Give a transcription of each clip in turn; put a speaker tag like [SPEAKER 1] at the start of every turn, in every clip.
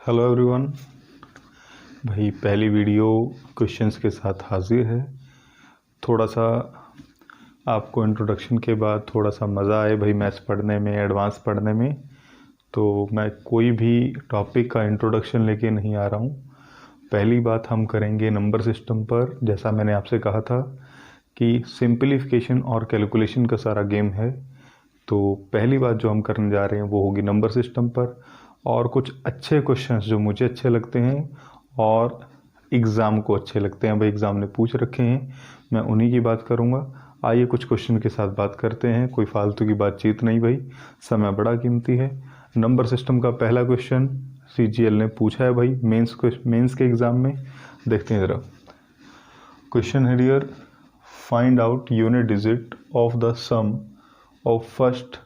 [SPEAKER 1] Hello everyone. भाई पहली video questions के साथ हाजिर है। थोड़ा सा आपको इंट्रोडक्शन के बाद थोड़ा सा मज़ा आए भाई मैथ्स पढ़ने में, एडवांस पढ़ने में। तो मैं कोई भी टॉपिक का इंट्रोडक्शन लेके नहीं आ रहा हूँ। पहली बात हम करेंगे नंबर सिस्टम पर। जैसा मैंने आपसे कहा था कि सिंपलीफिकेशन और कैलकुलेशन का सारा गेम है। तो पहली बात जो हम करने जा रहे हैं वो होगी नंबर सिस्टम पर, और कुछ अच्छे क्वेश्चंस जो मुझे अच्छे लगते हैं और एग्ज़ाम को अच्छे लगते हैं, भाई एग्ज़ाम ने पूछ रखे हैं, मैं उन्हीं की बात करूँगा। आइए कुछ क्वेश्चन के साथ बात करते हैं, कोई फालतू की बातचीत नहीं भाई, समय बड़ा कीमती है। नंबर सिस्टम का पहला क्वेश्चन CGL ने पूछा है भाई मेंस के एग्ज़ाम में। देखते हैं ज़रा। क्वेश्चन है dear, find out unit digit of the sum of first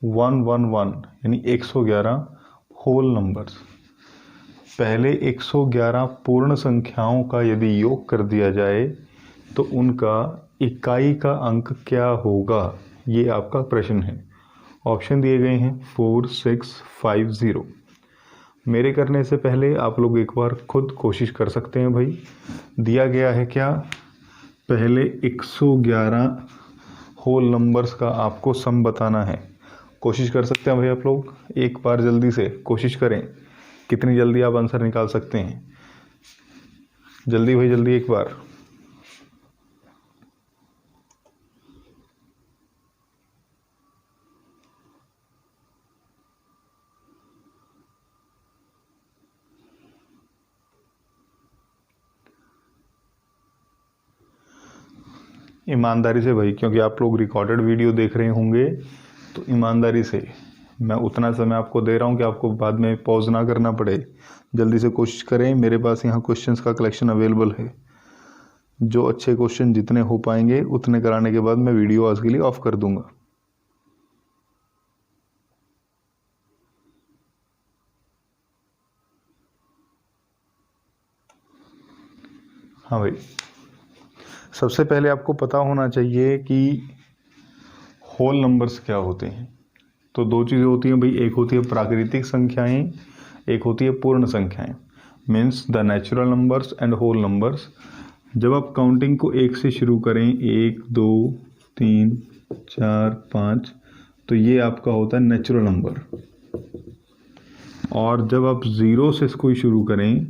[SPEAKER 1] 111 यानी 111 होल नंबर्स। पहले 111 पूर्ण संख्याओं का यदि योग कर दिया जाए तो उनका इकाई का अंक क्या होगा, ये आपका प्रश्न है। ऑप्शन दिए गए हैं 4, 6, 5, 0। मेरे करने से पहले आप लोग एक बार खुद कोशिश कर सकते हैं भाई। दिया गया है क्या, पहले 111 होल नंबर्स का आपको सम बताना है। कोशिश कर सकते हैं भाई आप लोग, एक बार जल्दी से कोशिश करें। कितनी जल्दी आप आंसर निकाल सकते हैं, जल्दी भाई जल्दी एक बार। ईमानदारी से भाई, क्योंकि आप लोग रिकॉर्डेड वीडियो देख रहे होंगे, तो ईमानदारी से मैं उतना समय आपको दे रहा हूँ कि आपको बाद में पॉज ना करना पड़े। जल्दी से कोशिश करें। मेरे पास यहाँ क्वेश्चंस का कलेक्शन अवेलेबल है। जो अच्छे क्वेश्चन जितने हो पाएंगे उतने कराने के बाद मैं वीडियो आज के लिए ऑफ कर दूंगा। हाँ भाई, सबसे पहले आपको पता होना चाहिए कि होल नंबर्स क्या होते हैं। तो दो चीज़ें होती हैं भाई, एक होती है प्राकृतिक संख्याएं, एक होती है पूर्ण संख्याएं, means the natural numbers and whole numbers. जब आप काउंटिंग को 1 से शुरू करें, 1, 2, 3, 4, 5, तो ये आपका होता है नेचुरल नंबर। और जब आप 0 से इसको शुरू करें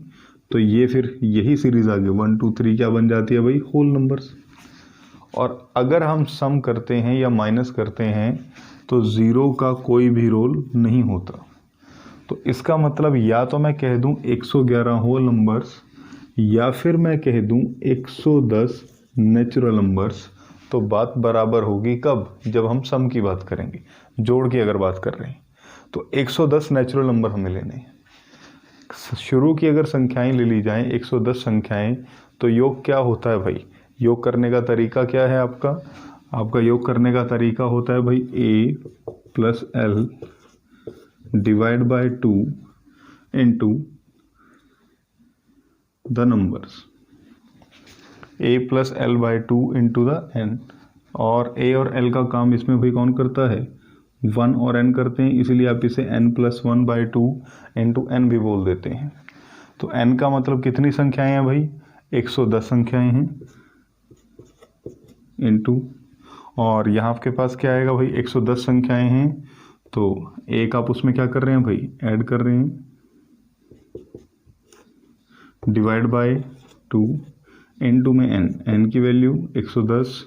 [SPEAKER 1] तो ये फिर यही सीरीज आगे 1, 2, 3 क्या बन जाती है भाई, होल नंबर्स। और अगर हम सम करते हैं या माइनस करते हैं तो 0 का कोई भी रोल नहीं होता। तो इसका मतलब या तो मैं कह दूं 111 होल नंबर्स, या फिर मैं कह दूं 110 नेचुरल नंबर्स। तो बात बराबर होगी कब, जब हम सम की बात करेंगे, जोड़ की अगर बात कर रहे हैं। तो 110 नेचुरल नंबर हमें लेने हैं। शुरू की अगर संख्याएं ले ली जाएं 110 संख्याएं, तो योग क्या होता है भाई, योग करने का तरीका क्या है आपका योग करने का तरीका होता है भाई a plus l divide by 2 into the numbers, a plus L by 2 into the n। और a और l का काम इसमें भाई कौन करता है, 1 और n करते हैं, इसलिए आप इसे n plus 1 by 2 into n भी बोल देते हैं। तो n का मतलब कितनी संख्याएं हैं भाई, 110 संख्याएं हैं इंटू, और यहाँ आपके पास क्या आएगा भाई, 110 संख्याएं हैं, तो एक आप उसमें क्या कर रहे हैं भाई, ऐड कर रहे हैं, डिवाइड बाय 2 इंटू में n की वैल्यू 110,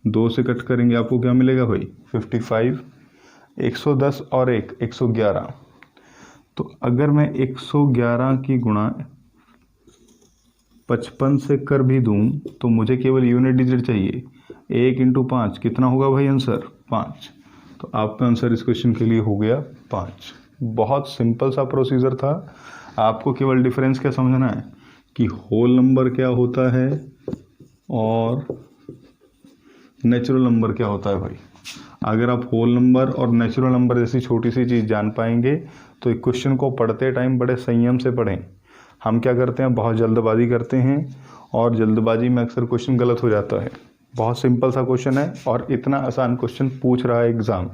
[SPEAKER 1] 2 से कट करेंगे आपको क्या मिलेगा भाई, 55। 110 और 111। तो अगर मैं 111 की गुणा 55 से कर भी दूं तो मुझे केवल यूनिट डिजिट चाहिए। 1 इंटू 5 कितना होगा भाई आंसर, 5। तो आपका आंसर इस क्वेश्चन के लिए हो गया 5। बहुत सिंपल सा प्रोसीजर था। आपको केवल डिफरेंस क्या समझना है कि होल नंबर क्या होता है और नेचुरल नंबर क्या होता है भाई। अगर आप होल नंबर और नेचुरल नंबर जैसी छोटी सी चीज़ जान पाएंगे तो एक क्वेश्चन को पढ़ते टाइम बड़े संयम से पढ़ें। हम क्या करते हैं, बहुत जल्दबाजी करते हैं और जल्दबाजी में अक्सर क्वेश्चन गलत हो जाता है। बहुत सिंपल सा क्वेश्चन है और इतना आसान क्वेश्चन पूछ रहा है एग्ज़ाम।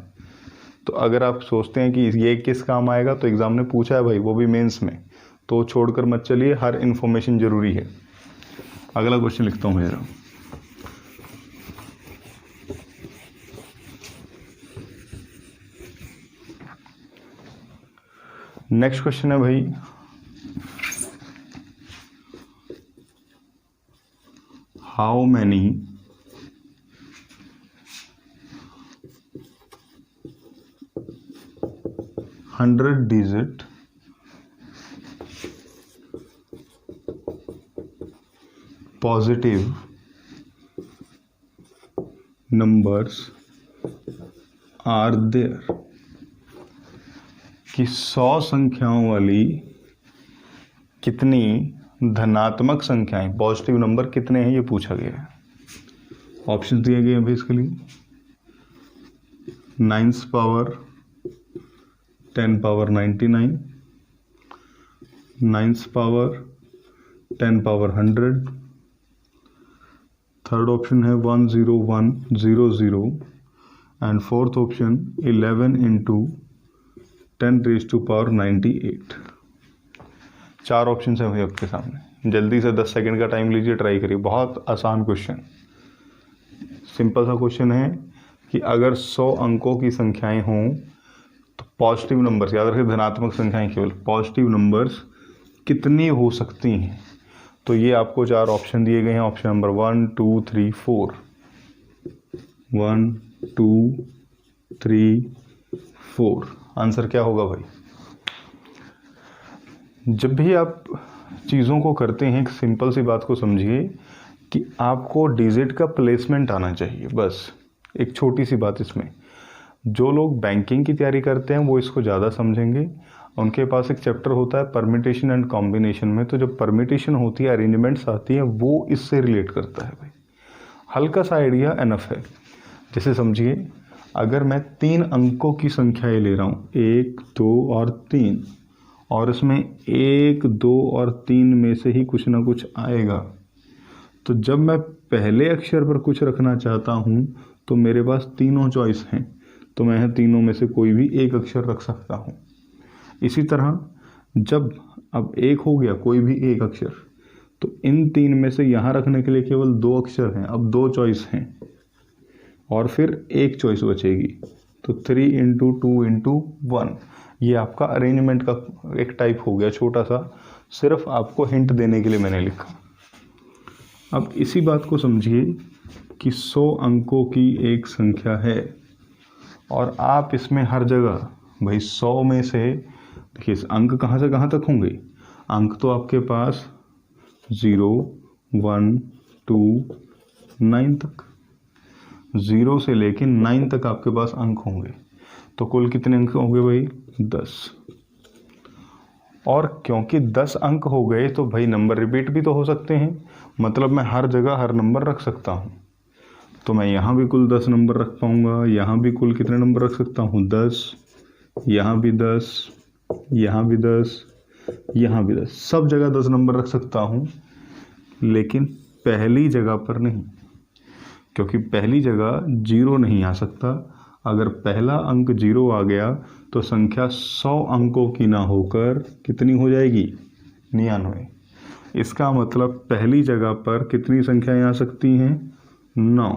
[SPEAKER 1] तो अगर आप सोचते हैं कि ये किस काम आएगा, तो एग्ज़ाम ने पूछा है भाई, वो भी मेंस में, तो छोड़कर मत चलिए, हर इन्फॉर्मेशन ज़रूरी है। अगला क्वेश्चन लिखता हूँ मेरा। नेक्स्ट क्वेश्चन है भाई, how many hundred digit positive numbers are there, कि 100 संख्याओं वाली कितनी धनात्मक संख्याएं, पॉजिटिव नंबर कितने हैं, ये पूछा गया है। ऑप्शन दिए गए हैं भाई इसके लिए, 9th power 10 power 99, 9th power 10 power 100, third option है 10100, and fourth option 11 into 10⁻98। 4 option है भाई आपके सामने। जल्दी से 10 सेकंड का टाइम लीजिए, ट्राई करिए। बहुत आसान क्वेश्चन, सिंपल सा क्वेश्चन है कि अगर 100 अंकों की संख्याएं हों तो पॉजिटिव नंबर्स, याद रखिए धनात्मक संख्याएं केवल, पॉजिटिव नंबर्स कितनी हो सकती हैं। तो ये आपको 4 ऑप्शन दिए गए हैं। Option number 1 2 3 4, 1 2 3 4। आंसर क्या होगा भाई? जब भी आप चीज़ों को करते हैं, एक सिंपल सी बात को समझिए कि आपको डिजिट का प्लेसमेंट आना चाहिए, बस। एक छोटी सी बात इसमें, जो लोग बैंकिंग की तैयारी करते हैं वो इसको ज़्यादा समझेंगे। उनके पास एक चैप्टर होता है परमिटेशन एंड कॉम्बिनेशन में, तो जब परमिटेशन होती है, अरेंजमेंट्स आती हैं, वो इससे रिलेट करता है भाई। हल्का सा आइडिया एनफ है। जैसे समझिए, अगर मैं 3 अंकों की संख्याएं ले रहा हूँ, 1 2 और 3, और इसमें 1 2 और 3 में से ही कुछ ना कुछ आएगा, तो जब मैं पहले अक्षर पर कुछ रखना चाहता हूँ तो मेरे पास तीनों चॉइस हैं, तो मैं तीनों में से कोई भी एक अक्षर रख सकता हूँ। इसी तरह जब अब 1 हो गया, कोई भी एक अक्षर, तो इन 3 में से यहाँ रखने के लिए केवल 2 अक्षर हैं, अब 2 चॉइस हैं, और फिर एक चॉइस बचेगी, तो 3 इंटू 2 इंटू 1। ये आपका अरेंजमेंट का एक टाइप हो गया, छोटा सा, सिर्फ आपको हिंट देने के लिए मैंने लिखा। अब इसी बात को समझिए कि 100 अंकों की एक संख्या है, और आप इसमें हर जगह भाई 100 में से, देखिए अंक कहाँ से कहाँ तक होंगे? अंक तो आपके पास 0 1 2 9 तक, 0 से लेके 9 तक आपके पास अंक होंगे। तो कुल कितने अंक होंगे भाई? 10। और क्योंकि 10 अंक हो गए तो भाई नंबर रिपीट भी तो हो सकते हैं, मतलब मैं हर जगह हर नंबर रख सकता हूँ। तो मैं यहाँ भी कुल 10 नंबर रख पाऊँगा, यहाँ भी कुल कितने नंबर रख सकता हूँ? 10, यहाँ भी 10, यहाँ भी 10, यहाँ भी 10, सब जगह 10 नंबर रख सकता हूँ, लेकिन पहली जगह पर नहीं, क्योंकि पहली जगह 0 नहीं आ सकता। अगर पहला अंक 0 आ गया तो संख्या 100 अंकों की ना होकर कितनी हो जाएगी? 99। इसका मतलब पहली जगह पर कितनी संख्याएं आ सकती हैं? 9,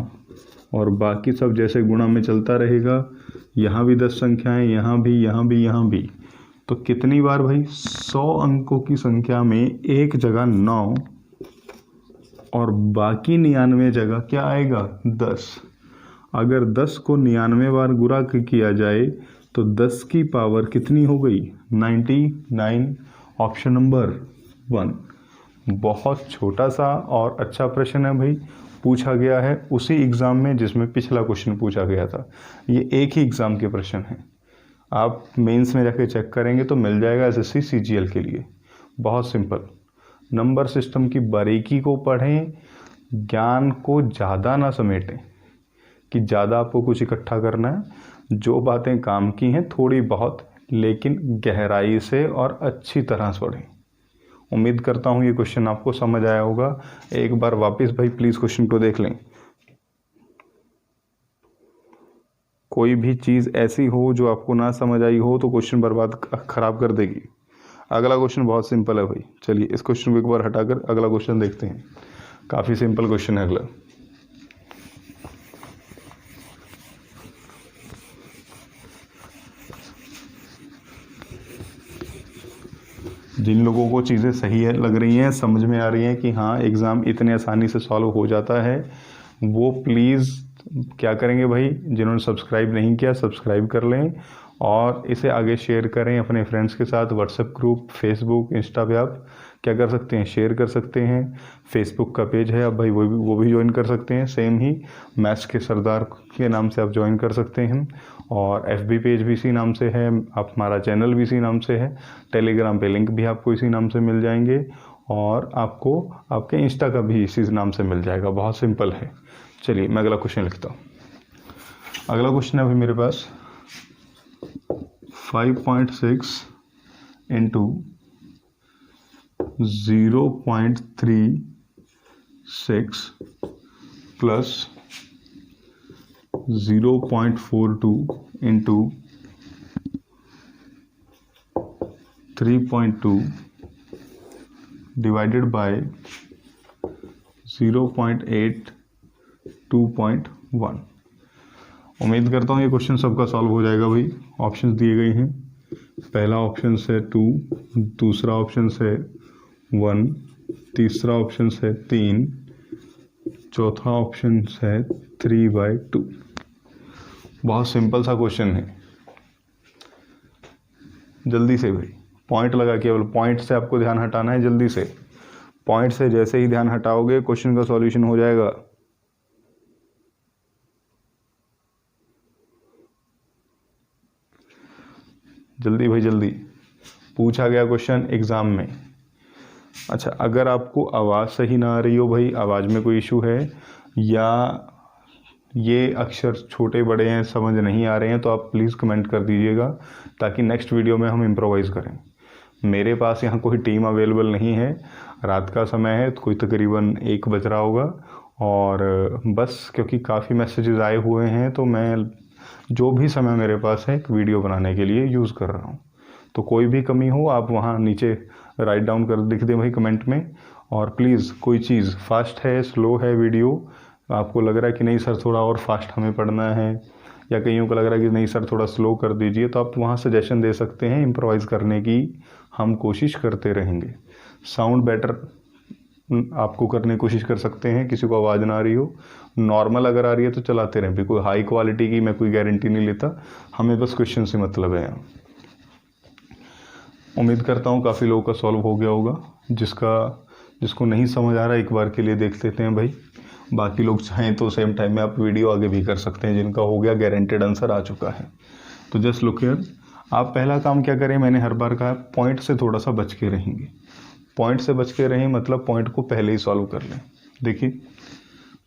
[SPEAKER 1] और बाकी सब जैसे गुणा में चलता रहेगा। यहाँ भी 10 संख्याएं, यहाँ भी, यहाँ भी, यहाँ भी। तो कितनी बार भाई? 100 अंकों की संख्या में एक जगह 9, और बाकी 99 जगह क्या आएगा? 10। अगर 10 को 99 बार गुणा किया जाए तो 10 की पावर कितनी हो गई? 99। Option number 1। बहुत छोटा सा और अच्छा प्रश्न है भाई, पूछा गया है उसी एग्ज़ाम में जिसमें पिछला क्वेश्चन पूछा गया था। ये एक ही एग्ज़ाम के प्रश्न हैं, आप मेंस में जाके चेक करेंगे तो मिल जाएगा एसएससी सीजीएल के लिए। बहुत सिंपल। नंबर सिस्टम की बारीकी को पढ़ें, ज्ञान को ज़्यादा ना समेटें कि ज़्यादा आपको कुछ इकट्ठा करना है। जो बातें काम की हैं थोड़ी बहुत, लेकिन गहराई से और अच्छी तरह से पढ़ें। उम्मीद करता हूँ ये क्वेश्चन आपको समझ आया होगा। एक बार वापस भाई प्लीज़ क्वेश्चन को देख लें। कोई भी चीज़ ऐसी हो जो आपको ना समझ आई हो तो क्वेश्चन बर्बाद ख़राब कर देगी। अगला क्वेश्चन बहुत सिंपल है भाई, चलिए इस क्वेश्चन को एक बार हटाकर अगला क्वेश्चन देखते हैं। काफ़ी सिंपल क्वेश्चन है अगला। जिन लोगों को चीज़ें सही है लग रही हैं, समझ में आ रही हैं कि हाँ एग्ज़ाम इतने आसानी से सॉल्व हो जाता है, वो प्लीज़ क्या करेंगे भाई, जिन्होंने सब्सक्राइब नहीं किया सब्सक्राइब कर लें और इसे आगे शेयर करें अपने फ्रेंड्स के साथ। व्हाट्सएप ग्रुप, फेसबुक, इंस्टा पे आप क्या कर सकते हैं, शेयर कर सकते हैं। फेसबुक का पेज है, अब भाई वो भी ज्वाइन कर सकते हैं, सेम ही मैथ्स के सरदार के नाम से आप ज्वाइन कर सकते हैं। और एफबी पेज भी इसी नाम से है, आप हमारा चैनल भी इसी नाम से है। टेलीग्राम पे लिंक भी आपको इसी नाम से मिल जाएंगे और आपको आपके इंस्टा का भी इसी नाम से मिल जाएगा। बहुत सिंपल है। चलिए मैं अगला क्वेश्चन लिखता हूँ। अगला क्वेश्चन है अभी मेरे पास 5.6 into 0.36 plus 0.42 into 3.2 divided by 0.8 2.1। उम्मीद करता हूँ ये क्वेश्चन सबका सॉल्व हो जाएगा भाई। ऑप्शंस दिए गए हैं, पहला ऑप्शन है 2, दूसरा ऑप्शन है 1, तीसरा ऑप्शन है 3, चौथा ऑप्शन है 3/2। बहुत सिंपल सा क्वेश्चन है, जल्दी से भाई पॉइंट लगा, केवल पॉइंट से आपको ध्यान हटाना है। जल्दी से पॉइंट से जैसे ही ध्यान हटाओगे क्वेश्चन का सॉल्यूशन हो जाएगा। जल्दी भाई जल्दी। पूछा गया क्वेश्चन एग्ज़ाम में। अच्छा, अगर आपको आवाज़ सही ना आ रही हो भाई, आवाज़ में कोई इशू है या ये अक्षर छोटे बड़े हैं समझ नहीं आ रहे हैं, तो आप प्लीज़ कमेंट कर दीजिएगा ताकि नेक्स्ट वीडियो में हम इम्प्रोवाइज़ करें। मेरे पास यहाँ कोई टीम अवेलेबल नहीं है, रात का समय है तो कोई तकरीबन 1 बज रहा होगा और बस क्योंकि काफ़ी मैसेजेस आए हुए हैं तो मैं जो भी समय मेरे पास है एक वीडियो बनाने के लिए यूज़ कर रहा हूँ। तो कोई भी कमी हो आप वहाँ नीचे राइट डाउन कर लिख दें भाई कमेंट में। और प्लीज़ कोई चीज़ फास्ट है स्लो है वीडियो, आपको लग रहा है कि नहीं सर थोड़ा और फास्ट हमें पढ़ना है, या कईयों को लग रहा है कि नहीं सर थोड़ा स्लो कर दीजिए, तो आप वहाँ सजेशन दे सकते हैं। इम्प्रोवाइज़ करने की हम कोशिश करते रहेंगे। साउंड बेटर आपको करने की कोशिश कर सकते हैं, किसी को आवाज़ ना आ रही हो, नॉर्मल अगर आ रही है तो चलाते रहें। कोई हाई क्वालिटी की मैं कोई गारंटी नहीं लेता, हमें बस क्वेश्चन से मतलब है यहाँ। उम्मीद करता हूँ काफ़ी लोगों का सॉल्व हो गया होगा। जिसको नहीं समझ आ रहा है एक बार के लिए देख लेते हैं भाई, बाकी लोग चाहें तो सेम टाइम में आप वीडियो आगे भी कर सकते हैं। जिनका हो गया गारंटेड आंसर आ चुका है तो जस्ट लुक हियर। आप पहला काम क्या करें, मैंने हर बार कहा पॉइंट से थोड़ा सा बच के रहेंगे। पॉइंट से बच के रहें मतलब पॉइंट को पहले ही सॉल्व कर लें। देखिए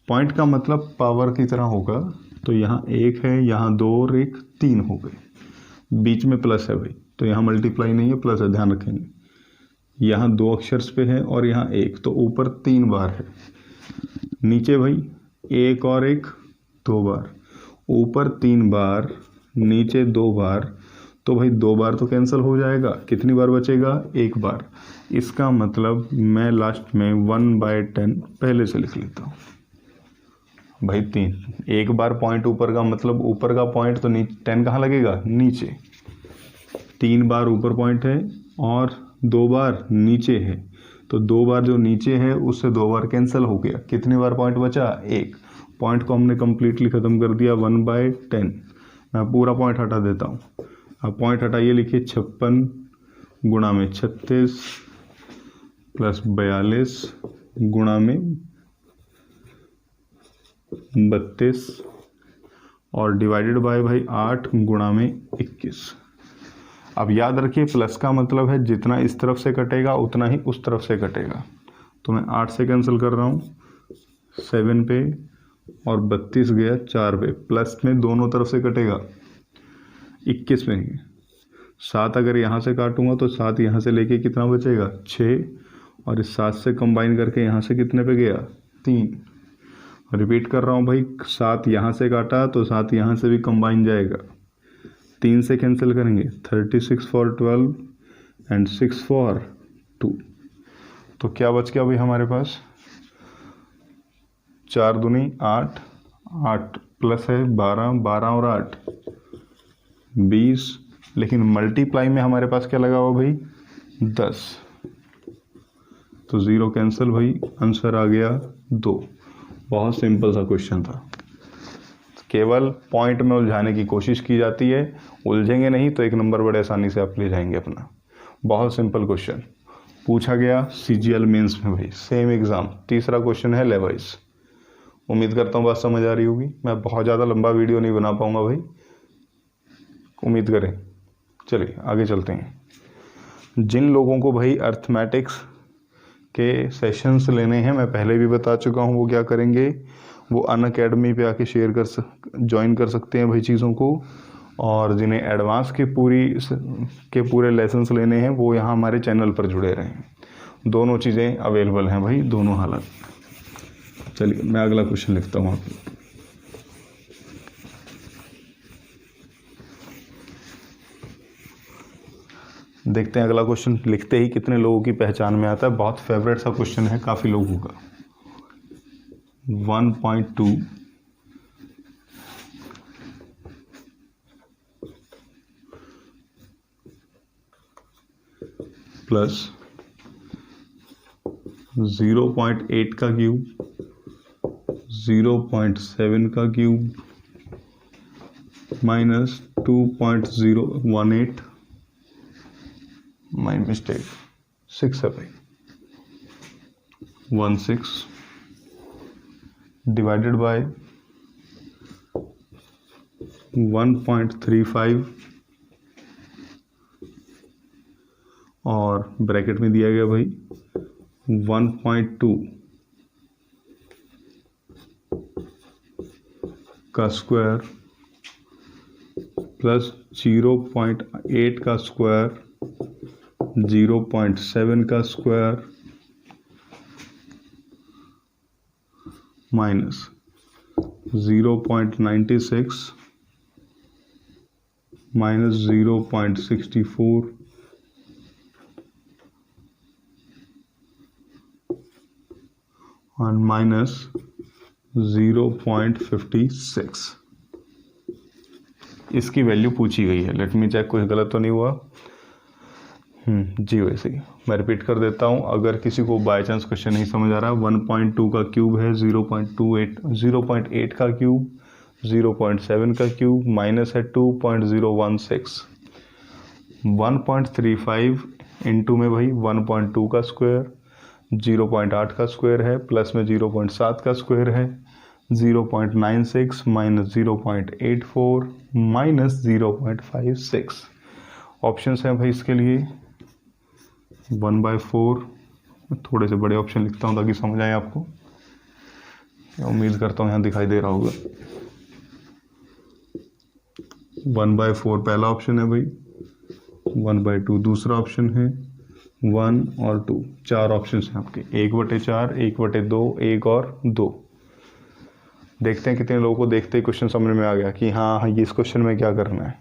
[SPEAKER 1] पॉइंट का मतलब पावर की तरह होगा, तो यहाँ 1 है, यहाँ 2 और 1 3 हो गए, बीच में प्लस है भाई, तो यहाँ मल्टीप्लाई नहीं है प्लस है, ध्यान रखेंगे। यहाँ 2 अक्षर्स पे है और यहाँ 1, तो ऊपर 3 बार है, नीचे भाई 1 और 1 2 बार, ऊपर 3 बार नीचे 2 बार, तो भाई 2 बार तो कैंसिल हो जाएगा, कितनी बार बचेगा 1 बार। इसका मतलब मैं लास्ट में 1/10 पहले से लिख लेता हूँ भाई 3। 1 बार पॉइंट ऊपर का मतलब ऊपर का पॉइंट, तो 10 कहाँ लगेगा नीचे। 3 बार ऊपर पॉइंट है और 2 बार नीचे है, तो 2 बार जो नीचे है उससे 2 बार कैंसिल हो गया, कितनी बार पॉइंट बचा 1। पॉइंट को हमने कम्प्लीटली ख़त्म कर दिया 1/10। मैं पूरा पॉइंट हटा देता हूँ, अब पॉइंट हटाइए, लिखिए 56 गुणा में 36 प्लस 42 गुणा में 32 और डिवाइडेड बाय भाई 8 गुणा में 21। अब याद रखिए प्लस का मतलब है जितना इस तरफ से कटेगा उतना ही उस तरफ से कटेगा, तो मैं 8 से कैंसिल कर रहा हूँ 7 पे और 32 गया 4 पे, प्लस में दोनों तरफ से कटेगा 21 में ही। 7 अगर यहाँ से काटूंगा तो 7 यहाँ से लेके कितना बचेगा 6, और इस 7 से कंबाइन करके यहाँ से कितने पे गया 3। रिपीट कर रहा हूँ भाई, 7 यहाँ से काटा तो 7 यहाँ से भी कंबाइन जाएगा, 3 से कैंसिल करेंगे, 36 फॉर 12 एंड 6 फॉर 2। तो क्या बच गया भाई हमारे पास, 4 दूनी 8, 8 प्लस है 12, 12 और 8 20, लेकिन मल्टीप्लाई में हमारे पास क्या लगा हुआ भाई 10, तो 0 कैंसिल भाई, आंसर आ गया 2। बहुत सिंपल सा क्वेश्चन था, केवल पॉइंट में उलझाने की कोशिश की जाती है, उलझेंगे नहीं तो 1 नंबर बड़े आसानी से आप ले जाएंगे अपना। बहुत सिंपल क्वेश्चन पूछा गया CGL मेंस में भाई, सेम एग्जाम। तीसरा क्वेश्चन है लेवाइस। उम्मीद करता हूँ बात समझ आ रही होगी, मैं बहुत ज़्यादा लंबा वीडियो नहीं बना पाऊंगा भाई, उम्मीद करें। चलिए आगे चलते हैं। जिन लोगों को भाई अर्थमेटिक्स के सेशंस लेने हैं, मैं पहले भी बता चुका हूँ, वो क्या करेंगे, वो अनअकैडमी पे आके ज्वाइन कर सकते हैं भाई चीज़ों को। और जिन्हें एडवांस के पूरे लेसन्स लेने हैं वो यहाँ हमारे चैनल पर जुड़े रहें। दोनों चीज़ें अवेलेबल हैं भाई, दोनों हालत। चलिए मैं अगला क्वेश्चन लिखता हूँ आपको। देखते हैं अगला क्वेश्चन लिखते ही कितने लोगों की पहचान में आता है। बहुत फेवरेट सा क्वेश्चन है काफ़ी लोगों का। 1.2 प्लस 0.8 का क्यूब, 0.7 का क्यूब माइनस 2.018, माई मिस्टेक, 6 है भाई, 16 डिवाइडेड बाय 1.35 और ब्रैकेट में दिया गया भाई 1.2 का स्क्वायर प्लस 0.8 का स्क्वायर, 0.7 का स्क्वायर माइनस 0.96 माइनस 0.64 और माइनस 0.56। इसकी वैल्यू पूछी गई है। लेट मी चेक, कुछ गलत तो नहीं हुआ। जी वैसे ही मैं रिपीट कर देता हूँ, अगर किसी को बाय चांस क्वेश्चन नहीं समझ आ रहा। 1.2 का क्यूब है 0.8 का क्यूब, 0.7 का क्यूब माइनस है 2.016, 1.35 इंटू में भाई 1.2 का स्क्वायर, 0.8 का स्क्वायर है, प्लस में 0.7 का स्क्वायर है, 0.96 माइनस 0.84 माइनस 0.56। ऑप्शंस हैं भाई इसके लिए 1/4। थोड़े से बड़े ऑप्शन लिखता हूँ ताकि समझ आए आपको। उम्मीद करता हूँ यहाँ दिखाई दे रहा होगा। 1/4 पहला ऑप्शन है भाई, 1/2 दूसरा ऑप्शन है, 1 और 2 चार ऑप्शन हैं आपके, 1/4, 1/2, 1 और 2। देखते हैं कितने लोगों को देखते ही क्वेश्चन समझ में आ गया कि हाँ ये इस क्वेश्चन में क्या करना है।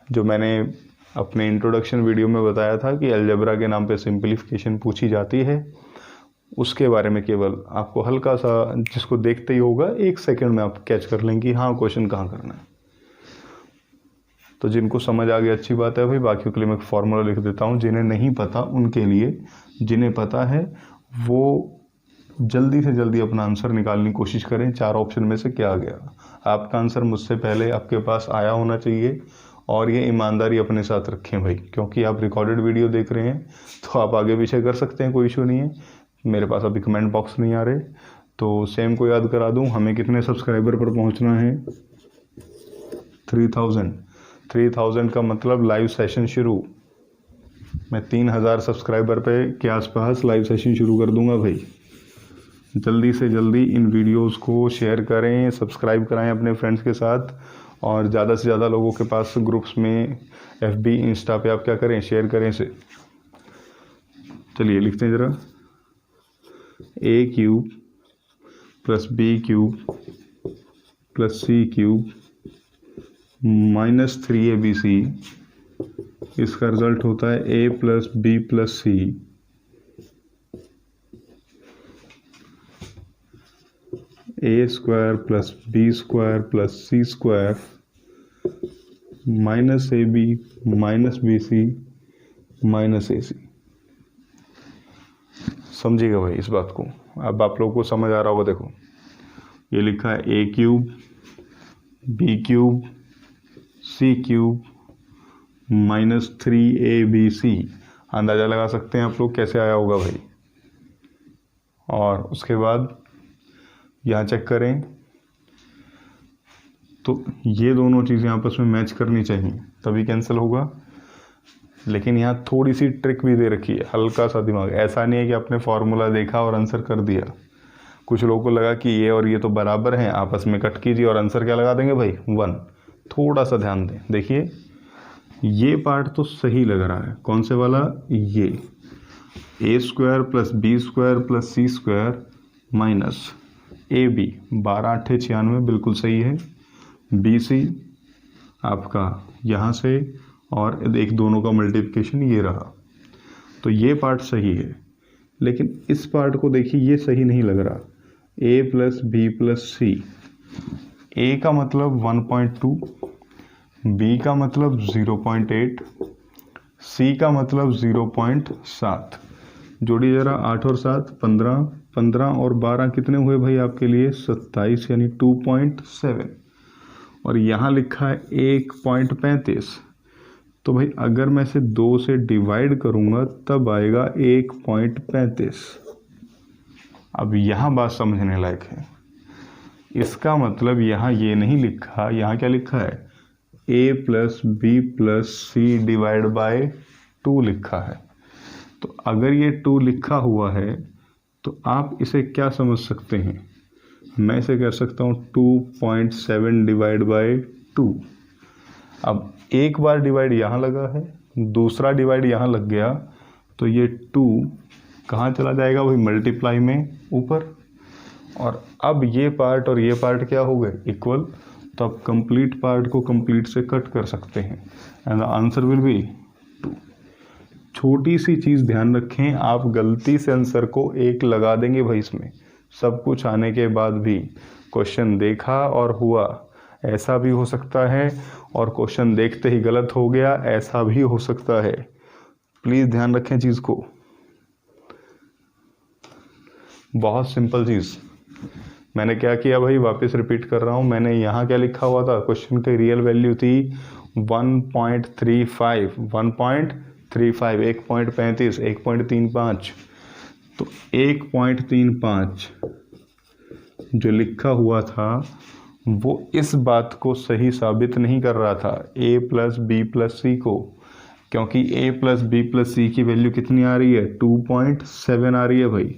[SPEAKER 1] जो मैंने अपने इंट्रोडक्शन वीडियो में बताया था कि अलजेब्रा के नाम पे सिंपलीफिकेशन पूछी जाती है, उसके बारे में केवल आपको हल्का सा, जिसको देखते ही होगा 1 सेकंड में आप कैच कर लेंगे कि हाँ क्वेश्चन कहाँ करना है। तो जिनको समझ आ गया अच्छी बात है भाई, बाकियों के लिए मैं फॉर्मूला लिख देता हूँ। जिन्हें नहीं पता उनके लिए, जिन्हें पता है वो जल्दी से जल्दी अपना आंसर निकालने की कोशिश करें। 4 ऑप्शन में से क्या आ गया। आपका आंसर मुझसे पहले आपके पास आया होना चाहिए, और ये ईमानदारी अपने साथ रखें भाई, क्योंकि आप रिकॉर्डेड वीडियो देख रहे हैं तो आप आगे पीछे कर सकते हैं, कोई इशू नहीं है। मेरे पास अभी कमेंट बॉक्स नहीं आ रहे, तो सेम को याद करा दूं, हमें कितने सब्सक्राइबर पर पहुंचना है, 3000 का मतलब लाइव सेशन शुरू। मैं 3000 सब्सक्राइबर पे के आसपास लाइव सेशन शुरू कर दूंगा भाई। जल्दी से जल्दी इन वीडियोस को शेयर करें, सब्सक्राइब कराएं अपने फ्रेंड्स के साथ, और ज़्यादा से ज़्यादा लोगों के पास ग्रुप्स में, FB इंस्टा पे आप क्या करें, शेयर करें इसे। चलिए लिखते हैं ज़रा, a³ plus B cube plus C cube minus 3abc, इसका रिजल्ट होता है a plus B plus C A square plus B square plus C square minus A B minus B C minus A C. समझिएगा भाई इस बात को। अब आप लोगों को समझ आ रहा होगा। देखो ये लिखा है ए cube B cube C cube minus 3abc। अंदाज़ा लगा सकते हैं आप लोग कैसे आया होगा भाई। और उसके बाद यहाँ चेक करें तो ये दोनों चीज़ें आपस में मैच करनी चाहिए तभी कैंसिल होगा। लेकिन यहाँ थोड़ी सी ट्रिक भी दे रखी है, हल्का सा दिमाग। ऐसा नहीं है कि आपने फॉर्मूला देखा और आंसर कर दिया। कुछ लोगों को लगा कि ये और ये तो बराबर हैं, आपस में कट कीजिए और आंसर क्या लगा देंगे भाई 1। थोड़ा सा ध्यान दें। देखिए ये पार्ट तो सही लग रहा है। कौन से वाला? ये A square plus B square plus C square minus A B 12 8 96 बिल्कुल सही है। बी सी आपका यहाँ से और एक दोनों का मल्टीप्लिकेशन ये रहा, तो ये पार्ट सही है। लेकिन इस पार्ट को देखिए ये सही नहीं लग रहा। ए प्लस बी प्लस सी, ए का मतलब 1.2, बी का मतलब 0.8, सी का मतलब 0.7। जोड़ी जरा 8 और 7 15, 15 और 12 कितने हुए भाई आपके लिए 27 यानी 2.7। और यहाँ लिखा है 1.35। तो भाई अगर मैं इसे 2 से डिवाइड करूँगा तब आएगा 1.35। अब यहाँ बात समझने लायक है। इसका मतलब यहाँ ये नहीं लिखा, यहाँ क्या लिखा है a plus B plus C divide by 2 लिखा है। तो अगर ये 2 लिखा हुआ है तो आप इसे क्या समझ सकते हैं? मैं इसे कह सकता हूँ 2.7 डिवाइड बाय 2। अब एक बार डिवाइड यहाँ लगा है, दूसरा डिवाइड यहाँ लग गया, तो ये 2 कहाँ चला जाएगा भाई? मल्टीप्लाई में ऊपर। और अब ये पार्ट और ये पार्ट क्या हो गए? इक्वल। तो आप कंप्लीट पार्ट को कंप्लीट से कट कर सकते हैं and the answer will be 2। छोटी सी चीज़ ध्यान रखें, आप गलती से आंसर को 1 लगा देंगे भाई। इसमें सब कुछ आने के बाद भी क्वेश्चन देखा और हुआ, ऐसा भी हो सकता है। और क्वेश्चन देखते ही गलत हो गया, ऐसा भी हो सकता है। प्लीज़ ध्यान रखें चीज़ को। बहुत सिंपल चीज़। मैंने क्या किया भाई, वापस रिपीट कर रहा हूँ। मैंने यहाँ क्या लिखा हुआ था? क्वेश्चन की रियल वैल्यू थी 1.35, 1.35, 1.35, 1.35। तो 1.35 जो लिखा हुआ था वो इस बात को सही साबित नहीं कर रहा था, a प्लस बी प्लस सी को। क्योंकि a प्लस बी प्लस सी की वैल्यू कितनी आ रही है? 2.7 आ रही है भाई।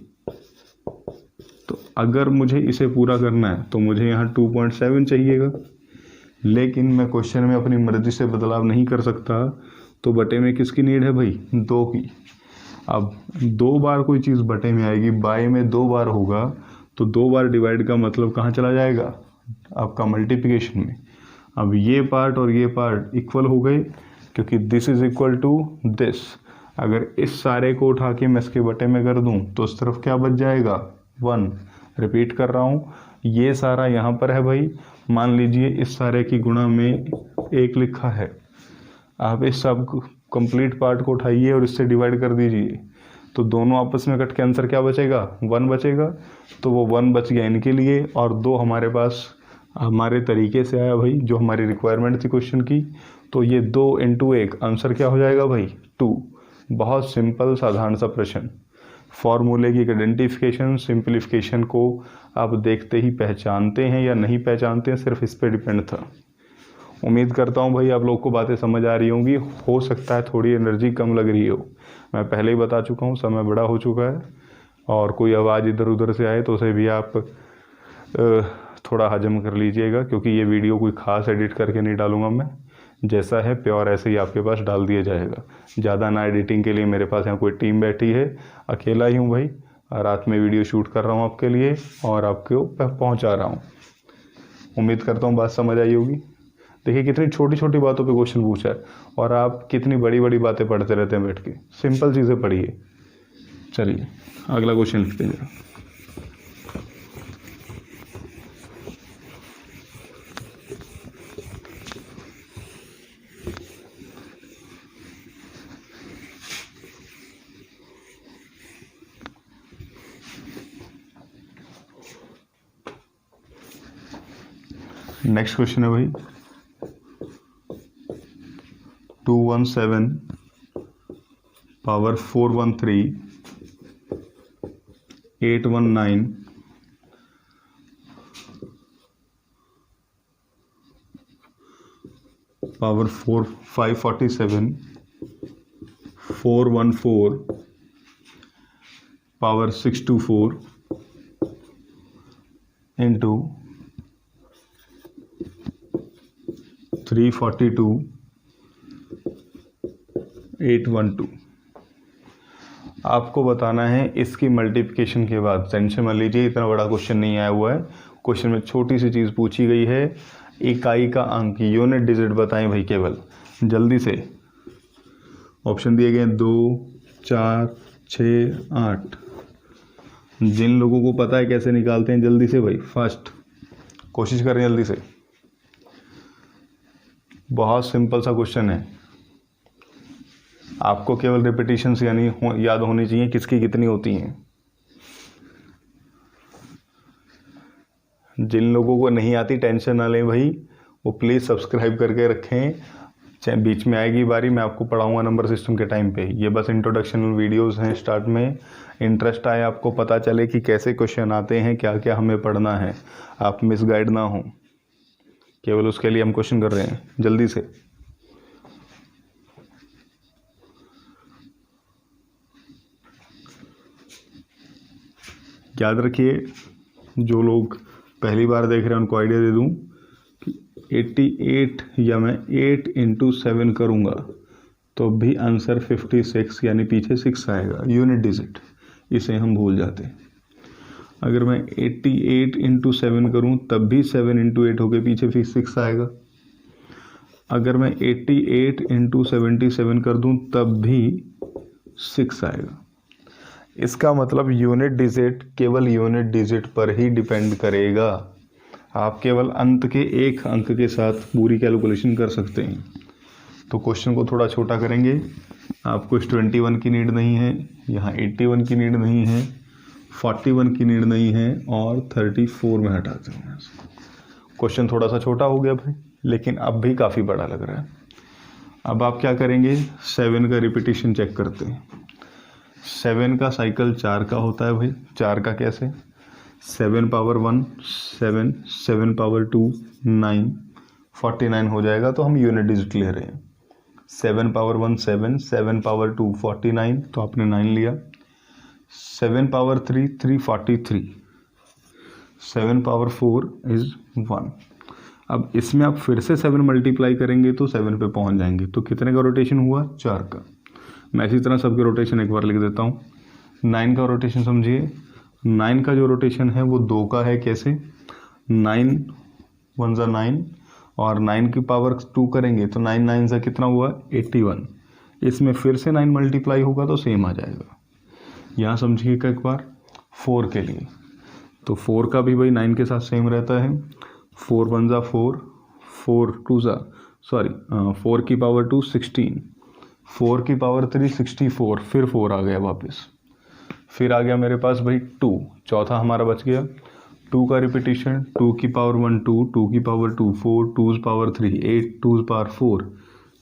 [SPEAKER 1] तो अगर मुझे इसे पूरा करना है तो मुझे यहाँ 2.7 चाहिएगा। लेकिन मैं क्वेश्चन में अपनी मर्जी से बदलाव नहीं कर सकता, तो बटे में किसकी नीड है भाई? 2 की। अब 2 बार कोई चीज़ बटे में आएगी, बाय में 2 बार होगा, तो 2 बार डिवाइड का मतलब कहाँ चला जाएगा? आपका मल्टीप्लिकेशन में। अब ये पार्ट और ये पार्ट इक्वल हो गए, क्योंकि this is equal to this. अगर इस सारे को उठा के मैं इसके बटे में कर दूं तो उस तरफ क्या बच जाएगा? 1। रिपीट कर रहा हूँ, ये सारा यहाँ पर है भाई। मान लीजिए इस सारे की गुणा में 1 लिखा है। आप इस सब कंप्लीट पार्ट को उठाइए और इससे डिवाइड कर दीजिए, तो दोनों आपस में कट के आंसर क्या बचेगा? 1 बचेगा। तो वो 1 बच गया इनके लिए और 2 हमारे पास हमारे तरीके से आया भाई, जो हमारी रिक्वायरमेंट थी क्वेश्चन की। तो ये 2 × 1 आंसर क्या हो जाएगा भाई? 2। बहुत सिंपल साधारण सा प्रश्न। फॉर्मूले की आइडेंटिफिकेशन, सिंप्लीफिकेशन को आप देखते ही पहचानते हैं या नहीं पहचानते हैं, सिर्फ इस पर डिपेंड था। उम्मीद करता हूँ भाई आप लोग को बातें समझ आ रही होंगी। हो सकता है थोड़ी एनर्जी कम लग रही हो, मैं पहले ही बता चुका हूँ, समय बड़ा हो चुका है। और कोई आवाज़ इधर उधर से आए तो उसे भी आप थोड़ा हजम कर लीजिएगा, क्योंकि ये वीडियो कोई ख़ास एडिट करके नहीं डालूँगा मैं। जैसा है प्योर ऐसे ही आपके पास डाल दिया जाएगा। ज़्यादा ना एडिटिंग के लिए मेरे पास यहाँ कोई टीम बैठी है, अकेला ही हूँ भाई। रात में वीडियो शूट कर रहा हूँ आपके लिए और आपको पहुँचा रहा हूँ। उम्मीद करता हूँ बात समझ आई होगी। देखिए कितनी छोटी छोटी बातों पे क्वेश्चन पूछा है और आप कितनी बड़ी बड़ी बातें पढ़ते रहते हैं बैठ के। सिंपल चीज़ें पढ़िए। चलिए अगला क्वेश्चन लिखते हैं। नेक्स्ट क्वेश्चन है भाई 217 पावर 413 819 पावर 547 414 पावर 624 इंटू 342 812। आपको बताना है इसकी मल्टीप्लिकेशन के बाद। टेंशन मत लीजिए, इतना बड़ा क्वेश्चन नहीं आया हुआ है। क्वेश्चन में छोटी सी चीज़ पूछी गई है, इकाई का अंक यूनिट डिजिट बताएं भाई केवल। जल्दी से ऑप्शन दिए गए 2 4 6 8। जिन लोगों को पता है कैसे निकालते हैं जल्दी से भाई, फास्ट कोशिश करें जल्दी से। बहुत सिंपल सा क्वेश्चन है, आपको केवल रिपीटिशंस यानी याद होनी चाहिए किसकी कितनी होती हैं। जिन लोगों को नहीं आती टेंशन ना लें भाई, वो प्लीज़ सब्सक्राइब करके रखें। चाहे बीच में आएगी बारी, मैं आपको पढ़ाऊंगा नंबर सिस्टम के टाइम पे। ये बस इंट्रोडक्शन वीडियोस हैं स्टार्ट में। इंटरेस्ट आए, आपको पता चले कि कैसे क्वेश्चन आते हैं, क्या क्या हमें पढ़ना है, आप मिसगाइड ना हो, केवल उसके लिए हम क्वेश्चन कर रहे हैं। जल्दी से याद रखिए, जो लोग पहली बार देख रहे हैं उनको आइडिया दे दूं कि 88 या मैं 8 × 7 करूंगा तो भी आंसर 56 यानी पीछे 6 आएगा, यूनिट डिजिट। इसे हम भूल जाते हैं। अगर मैं 88 × 7 करूं तब भी 7 × 8 होके पीछे फिर 6 आएगा। अगर मैं 88 × 77 कर दूं तब भी 6 आएगा। इसका मतलब यूनिट डिजिट केवल यूनिट डिजिट पर ही डिपेंड करेगा। आप केवल अंत के एक अंक के साथ पूरी कैलकुलेशन कर सकते हैं। तो क्वेश्चन को थोड़ा छोटा करेंगे। आपको इस 21 की नीड नहीं है, यहाँ 81 की नीड नहीं है, 41 की नीड नहीं है और 34 में हटाते हैं। क्वेश्चन थोड़ा सा छोटा हो गया भाई, लेकिन अब भी काफ़ी बड़ा लग रहा है। अब आप क्या करेंगे, 7 का रिपीटिशन चेक करते हैं। 7 का साइकिल 4 का होता है भाई। 4 का कैसे, 7 पावर 1 7, 7 पावर 2 9, 49 हो जाएगा। तो हम यूनिट डिजिट ले रहे हैं। 7 पावर 1 7, 7 पावर 2 49, तो आपने 9 लिया। 7 पावर 3 343, 7 पावर 4 इज 1। अब इसमें आप फिर से 7 मल्टीप्लाई करेंगे तो 7 पे पहुंच जाएंगे। तो कितने का रोटेशन हुआ, 4 का। मैं इसी तरह सबके रोटेशन एक बार लिख देता हूँ। 9 का रोटेशन समझिए। 9 का जो रोटेशन है वो 2 का है। कैसे, 9 1 ज़ा 9 और 9 की पावर 2 करेंगे तो 9 9 ज़ा कितना हुआ, 81। इसमें फिर से 9 मल्टीप्लाई होगा तो सेम आ जाएगा। यहाँ समझिएगा एक बार 4 के लिए, तो 4 का भी भाई 9 के साथ सेम रहता है। 4 1 ज़ा 4, 4 2 ज़ा 4 की पावर 2 16, 4 की पावर 3 64, फिर 4 आ गया वापस। फिर आ गया मेरे पास भाई 2, चौथा हमारा बच गया। 2 का रिपीटिशन, 2 की पावर 1 2, 2 की power 2 4, 2's power 3 8, 2's power 4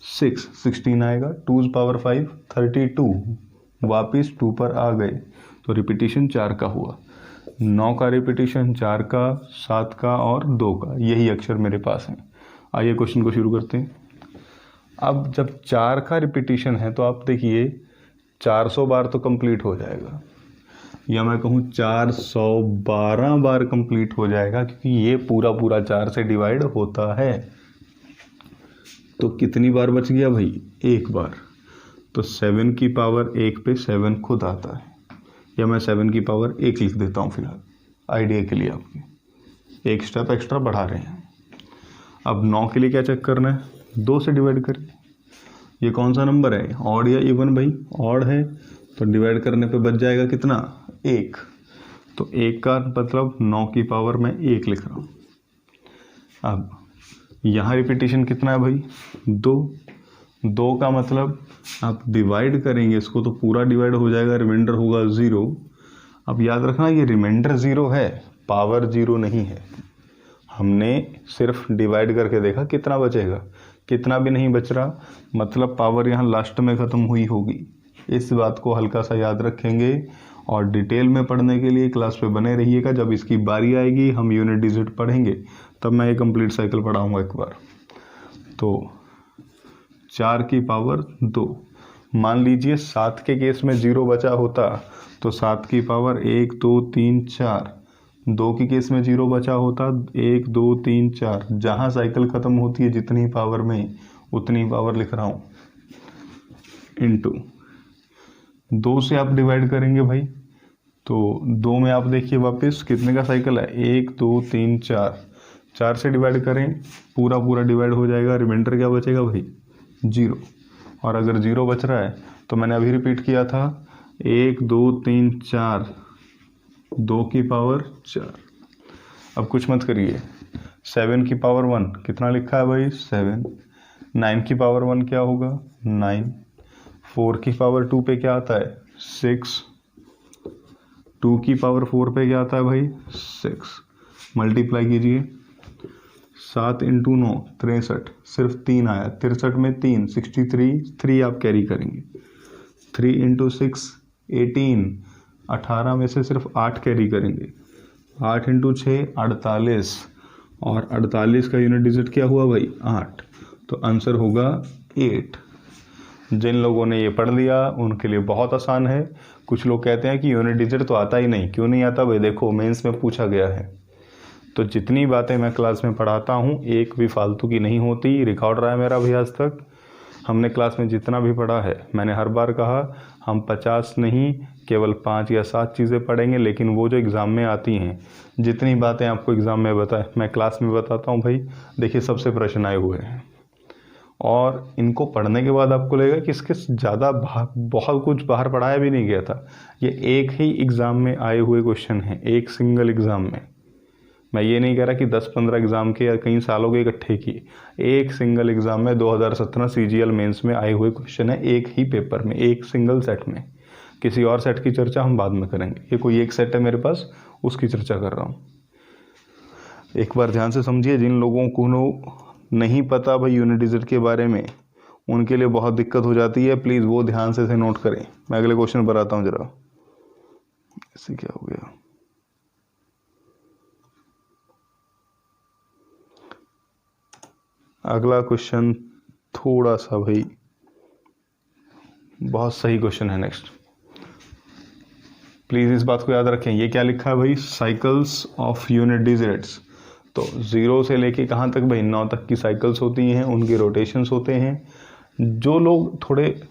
[SPEAKER 1] 6, 16 आएगा। 2's पावर 5 32, वापिस 2 पर आ गए तो रिपीटिशन 4 का हुआ। 9 का रिपीटिशन 4 का, 7 का और 2 का, यही अक्षर मेरे पास हैं। आइए क्वेश्चन को शुरू करते हैं। अब जब 4 का रिपीटिशन है तो आप देखिए 400 बार तो कंप्लीट हो जाएगा, या मैं कहूँ 412 बार कंप्लीट हो जाएगा, क्योंकि ये पूरा पूरा 4 से डिवाइड होता है। तो कितनी बार बच गया भाई, एक बार। तो 7 की पावर 1 पे 7 खुद आता है। या मैं 7 की पावर 1 लिख देता हूँ फिलहाल आइडिया के लिए, आपके एक स्टेप एक्स्ट्रा बढ़ा रहे हैं। अब 9 के लिए क्या चेक करना है, 2 से डिवाइड करिए। ये कौन सा नंबर है, ऑड या इवन भाई, ऑड है तो डिवाइड करने पे बच जाएगा कितना, 1। तो 1 का मतलब 9 की पावर में 1 लिख रहा हूँ। अब यहाँ रिपीटेशन कितना है भाई, 2 का मतलब आप डिवाइड करेंगे इसको तो पूरा डिवाइड हो जाएगा, रिमाइंडर होगा 0। अब याद रखना ये रिमाइंडर 0 है, पावर 0 नहीं है। हमने सिर्फ डिवाइड करके देखा कितना बचेगा, कितना भी नहीं बच रहा, मतलब पावर यहाँ लास्ट में ख़त्म हुई होगी। इस बात को हल्का सा याद रखेंगे और डिटेल में पढ़ने के लिए क्लास पे बने रहिएगा। जब इसकी बारी आएगी हम यूनिट डिजिट पढ़ेंगे तब मैं ये कंप्लीट साइकिल पढ़ाऊँगा एक बार। तो 4 की पावर 2, मान लीजिए 7 के केस में 0 बचा होता तो 7 की पावर 1 2 3 4, 2 के केस में 0 बचा होता 1 2 3 4। जहाँ साइकिल ख़त्म होती है जितनी पावर में उतनी पावर लिख रहा हूँ, इनटू 2 से आप डिवाइड करेंगे भाई, तो 2 में आप देखिए वापस कितने का साइकिल है, 1 2 3 4, 4 से डिवाइड करें पूरा डिवाइड हो जाएगा, रिमाइंडर क्या बचेगा भाई, 0। और अगर 0 बच रहा है तो मैंने अभी रिपीट किया था 1 2 3 4, 2 की पावर 4। अब कुछ मत करिए, 7 की पावर 1 कितना लिखा है भाई, 7। 9 की पावर 1 क्या होगा, 9। 4 की पावर 2 पे क्या आता है, 6। 2 की पावर 4 पे क्या आता है भाई, 6। मल्टीप्लाई कीजिए, 7 इंटू 9 63, सिर्फ 3 आया, 63 में 3 63, 3 आप कैरी करेंगे। 3 इंटू 6 18, 18 में से सिर्फ 8 कैरी करेंगे। 8 इंटू 6 48, और 48 का यूनिट डिजिट क्या हुआ भाई, 8। तो आंसर होगा 8। जिन लोगों ने ये पढ़ लिया उनके लिए बहुत आसान है। कुछ लोग कहते हैं कि यूनिट डिजिट तो आता ही नहीं, क्यों नहीं आता भाई, देखो मेंस में पूछा गया है। तो जितनी बातें मैं क्लास में पढ़ाता हूँ एक भी फालतू की नहीं होती, रिकॉर्ड रहा है मेरा भी आज तक। हमने क्लास में जितना भी पढ़ा है, मैंने हर बार कहा हम 50 नहीं केवल 5 या 7 चीज़ें पढ़ेंगे, लेकिन वो जो एग्ज़ाम में आती हैं, जितनी बातें आपको एग्ज़ाम में मैं क्लास में बताता हूँ भाई, देखिए सबसे प्रश्न आए हुए हैं। और इनको पढ़ने के बाद आपको लगेगा कि इसके ज़्यादा बहुत कुछ बाहर पढ़ाया भी नहीं गया था। ये एक ही एग्ज़ाम में आए हुए क्वेश्चन हैं, एक सिंगल एग्ज़ाम में। मैं ये नहीं कह रहा कि 10-15 एग्ज़ाम के या कई सालों के इकट्ठे किए, एक सिंगल एग्ज़ाम में 2017 CGL मेंस में आए हुए क्वेश्चन है, एक ही पेपर में, एक सिंगल सेट में। किसी और सेट की चर्चा हम बाद में करेंगे, ये कोई एक सेट है मेरे पास, उसकी चर्चा कर रहा हूँ। एक बार ध्यान से समझिए, जिन लोगों को नहीं पता भाई यूनिट डिजिट के बारे में, उनके लिए बहुत दिक्कत हो जाती है, प्लीज़ वो ध्यान से नोट करें। मैं अगले क्वेश्चन पर आता हूँ जरा। इससे क्या हो गया, अगला क्वेश्चन थोड़ा सा भाई बहुत सही क्वेश्चन है। नेक्स्ट प्लीज़ इस बात को याद रखें, ये क्या लिखा है भाई, साइकिल्स ऑफ यूनिट डिजिट्स। तो 0 से लेके कहाँ तक भाई, 9 तक की साइकिल्स होती हैं, उनके रोटेशंस होते हैं। जो लोग थोड़े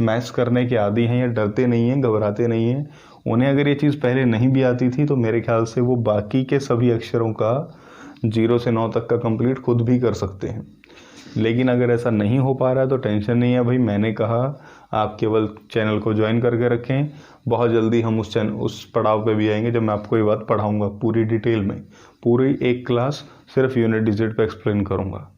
[SPEAKER 1] मैथ्स करने के आदी हैं या डरते नहीं हैं, घबराते नहीं हैं, उन्हें अगर ये चीज़ पहले नहीं भी आती थी तो मेरे ख्याल से वो बाकी के सभी अक्षरों का 0 से 9 तक का कंप्लीट खुद भी कर सकते हैं। लेकिन अगर ऐसा नहीं हो पा रहा है तो टेंशन नहीं है भाई, मैंने कहा आप केवल चैनल को ज्वाइन करके रखें। बहुत जल्दी हम उस पड़ाव पे भी आएंगे जब मैं आपको ये बात पढ़ाऊंगा पूरी डिटेल में, पूरी एक क्लास सिर्फ यूनिट डिजिट पे एक्सप्लेन करूंगा।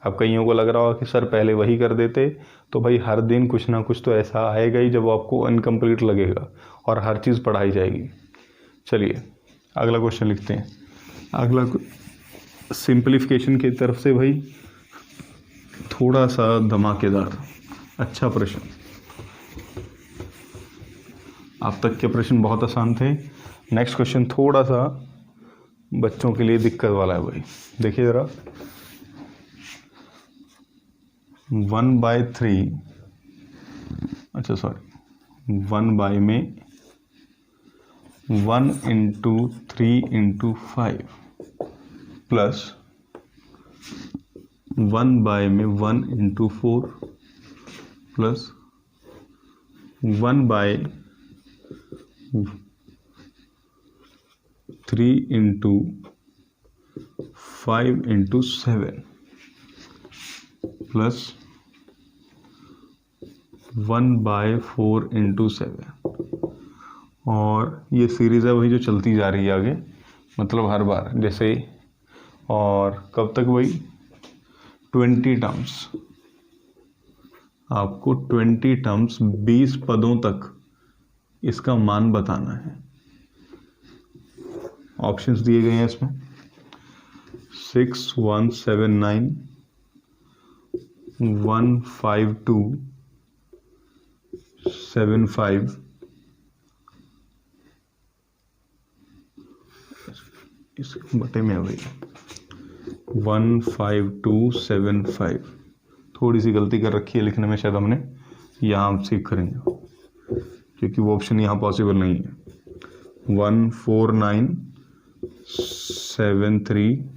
[SPEAKER 1] अब कईयों को लग रहा होगा कि सर पहले वही कर देते, तो भाई हर दिन कुछ ना कुछ तो ऐसा आएगा ही जब आपको इनकम्प्लीट लगेगा और हर चीज़ पढ़ाई जाएगी। चलिए अगला क्वेश्चन लिखते हैं। अगला सिंप्लीफिकेशन की तरफ से भाई थोड़ा सा धमाकेदार अच्छा प्रश्न। अब तक के प्रश्न बहुत आसान थे, नेक्स्ट क्वेश्चन थोड़ा सा बच्चों के लिए दिक्कत वाला है भाई। देखिए ज़रा, 1/3, अच्छा सॉरी 1 में 1 × 3 × 5 प्लस 1 में 1 × 4 plus 1 / 3 into 5 into 7 plus 1/4 into 7, और ये सीरीज़ है वही जो चलती जा रही है आगे, मतलब हर बार जैसे। और कब तक वही 20 टर्म्स, आपको 20 टर्म्स 20 पदों तक इसका मान बताना है। ऑप्शंस दिए गए हैं इसमें 6, 1, 7, 9, 1, 5, 2, 7, 5, इस बटे में है भाई 1, 5, 2, 7, 5। थोड़ी सी गलती कर रखी है लिखने में, शायद हमने, यहाँ हम सीख करेंगे क्योंकि वो ऑप्शन यहाँ पॉसिबल नहीं है। 1, 4, 9, 7, 3।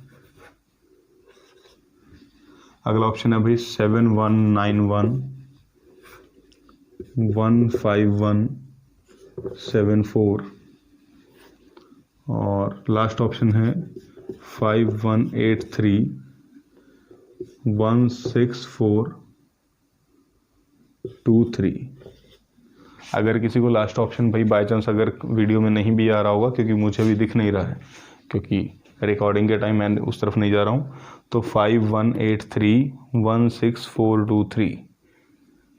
[SPEAKER 1] अगला ऑप्शन है भाई 7, 1, 9, 1, 1, 5, 1, 7, 4, और लास्ट ऑप्शन है 5, 1, 8, 3, 1, 6, 4, 2, 3। अगर किसी को लास्ट ऑप्शन भाई बाय चांस अगर वीडियो में नहीं भी आ रहा होगा, क्योंकि मुझे भी दिख नहीं रहा है क्योंकि रिकॉर्डिंग के टाइम मैं उस तरफ नहीं जा रहा हूँ, तो 5, 1, 8, 3, 1, 6, 4, 2, 3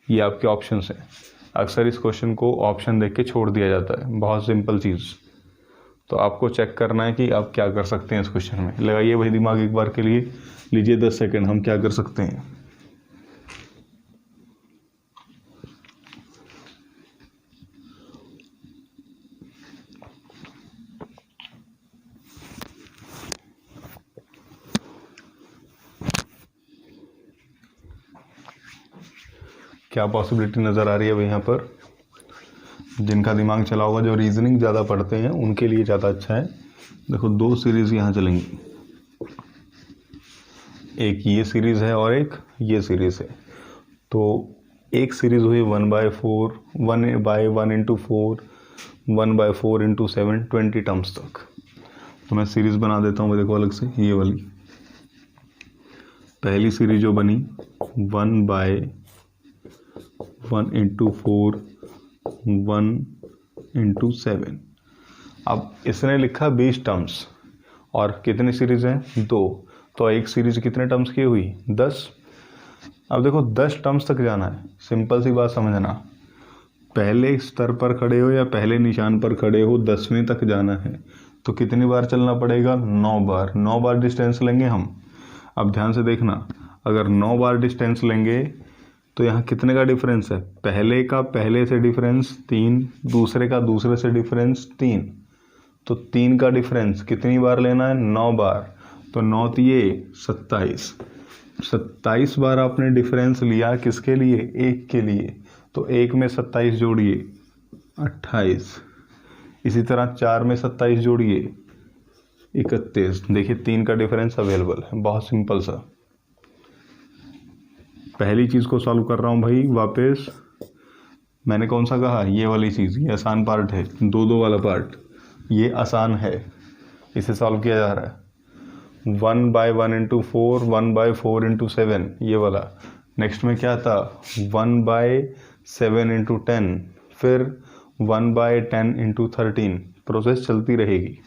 [SPEAKER 1] ये आपके ऑप्शंस हैं। अक्सर इस क्वेश्चन को ऑप्शन देख के छोड़ दिया जाता है, बहुत सिंपल चीज़। तो आपको चेक करना है कि आप क्या कर सकते हैं इस क्वेश्चन में। लगाइए भाई दिमाग एक बार के लिए, लीजिए 10 सेकेंड, हम क्या कर सकते हैं। क्या पॉसिबिलिटी नज़र आ रही है भाई यहाँ पर? जिनका दिमाग चला होगा, जो रीजनिंग ज़्यादा पढ़ते हैं उनके लिए ज़्यादा अच्छा है। देखो 2 सीरीज़ यहाँ चलेंगी, एक ये सीरीज़ है और एक ये सीरीज़ है। तो एक सीरीज़ हुई 1/4, 1/1 इंटू 4, 1/4 इंटू 7, 20 टर्म्स तक। तो मैं सीरीज़ बना देता हूँ, देखो अलग से। ये वाली पहली सीरीज जो बनी 1/1 इंटू 4, 1 इंटू 7। अब इसने लिखा 20 टर्म्स, और कितनी सीरीज हैं? 2। तो एक सीरीज कितने टर्म्स की हुई? 10। अब देखो 10 टर्म्स तक जाना है, सिंपल सी बात समझना। पहले स्तर पर खड़े हो या पहले निशान पर खड़े हो, 10वें तक जाना है तो कितनी बार चलना पड़ेगा? 9 बार। 9 बार डिस्टेंस लेंगे हम। अब ध्यान से देखना, अगर 9 बार डिस्टेंस लेंगे तो यहाँ कितने का डिफरेंस है? पहले का पहले से डिफरेंस 3, दूसरे का दूसरे से डिफरेंस 3। तो 3 का डिफरेंस कितनी बार लेना है? 9 बार। तो 9 तिये 27। 27 बार आपने डिफरेंस लिया, किसके लिए? 1 के लिए। तो 1 में 27 जोड़िए 28। इसी तरह 4 में 27 जोड़िए 31। देखिए 3 का डिफरेंस अवेलेबल है, बहुत सिंपल सा। पहली चीज़ को सॉल्व कर रहा हूँ भाई वापस। मैंने कौन सा कहा? ये वाली चीज़, ये आसान पार्ट है। 2-2 वाला पार्ट ये आसान है, इसे सॉल्व किया जा रहा है। 1/1 इंटू 4, 1/4 इंटू 7 ये वाला। नेक्स्ट में क्या था? 1/7 इंटू 10, फिर 1/10 इंटू 13। प्रोसेस चलती रहेगी।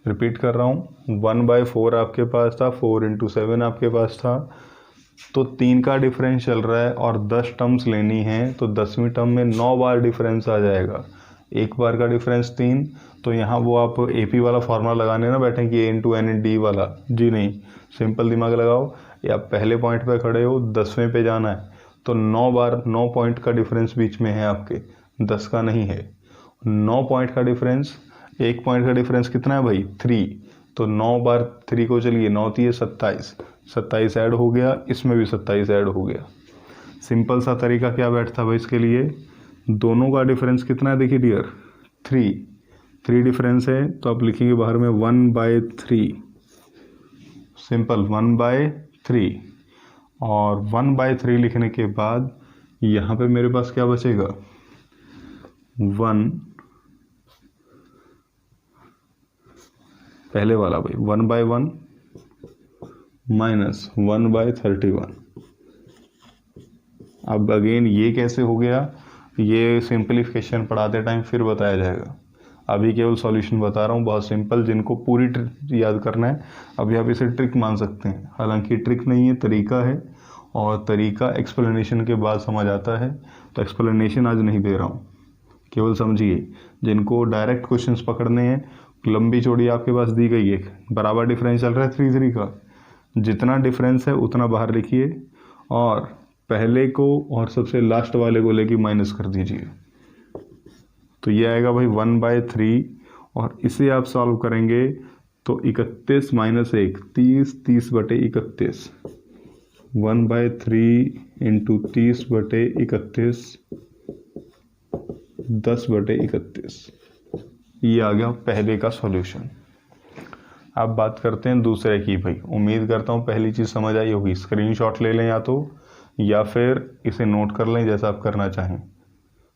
[SPEAKER 1] रिपीट कर रहा हूँ, 1/4 आपके पास था, 4 इंटू 7 आपके पास था। तो 3 का डिफरेंस चल रहा है और 10 टर्म्स लेनी है, तो 10वीं टर्म में 9 बार डिफरेंस आ जाएगा। 1 बार का डिफरेंस 3। तो यहाँ वो आप AP वाला फॉर्मूला लगाने ना बैठे कि A इंटू N D वाला, जी नहीं, सिंपल दिमाग लगाओ। या पहले पॉइंट पे खड़े हो, 10वें पे जाना है, तो 9 बार 9 पॉइंट का डिफरेंस बीच में है आपके, 10 का नहीं है। 9 पॉइंट का डिफरेंस, 1 पॉइंट का डिफरेंस कितना है भाई? 3। तो 9 बार 3 को चलिए, 9 तिये 27, 27 ऐड हो गया, इसमें भी 27 ऐड हो गया। सिंपल सा तरीका क्या बैठता भाई इसके लिए? दोनों का डिफरेंस कितना है? देखिए डियर, 3 डिफरेंस है, तो आप लिखेंगे बाहर में 1/3। सिंपल 1/3। और 1/3 लिखने के बाद यहाँ पे मेरे पास क्या बचेगा? 1 पहले वाला भाई 1/1 माइनस 1/31। अब अगेन ये कैसे हो गया, ये सिंपलीफिकेशन पढ़ाते टाइम फिर बताया जाएगा, अभी केवल सॉल्यूशन बता रहा हूँ बहुत सिंपल। जिनको पूरी ट्रिक याद करना है अभी आप इसे ट्रिक मान सकते हैं, हालांकि ट्रिक नहीं है, तरीका है, और तरीका एक्सप्लेनेशन के बाद समझ आता है, तो एक्सप्लेनेशन आज नहीं दे रहा हूँ, केवल समझिए। जिनको डायरेक्ट क्वेश्चंस पकड़ने हैं, लंबी चौड़ी आपके पास दी गई है, बराबर डिफरेंस चल रहा है 3 का, जितना डिफरेंस है उतना बाहर लिखिए और पहले को और सबसे लास्ट वाले को लेके माइनस कर दीजिए, तो ये आएगा भाई 1/3, और इसे आप सॉल्व करेंगे तो 31 माइनस 1 30, 30/31, 1/3 इंटू 30/31, 10/31, ये आ गया पहले का सॉल्यूशन। अब बात करते हैं दूसरे की। भाई उम्मीद करता हूँ पहली चीज़ समझ आई होगी, स्क्रीनशॉट ले लें या फिर इसे नोट कर लें, जैसा आप करना चाहें।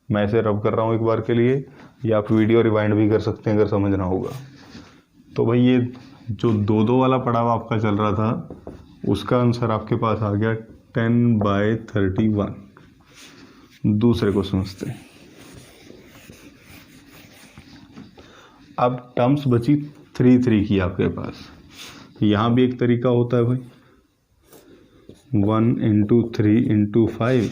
[SPEAKER 1] मैं इसे रब कर रहा हूँ एक बार के लिए, या आप वीडियो रिवाइंड भी कर सकते हैं अगर समझना होगा। तो भाई ये जो 2-2 वाला पड़ाव आपका चल रहा था, उसका आंसर आपके पास आ गया 10/31। दूसरे को समझते हैं। अब टर्म्स बची 3 की आपके पास। यहाँ भी एक तरीका होता है भाई, 1 × 3 × 5,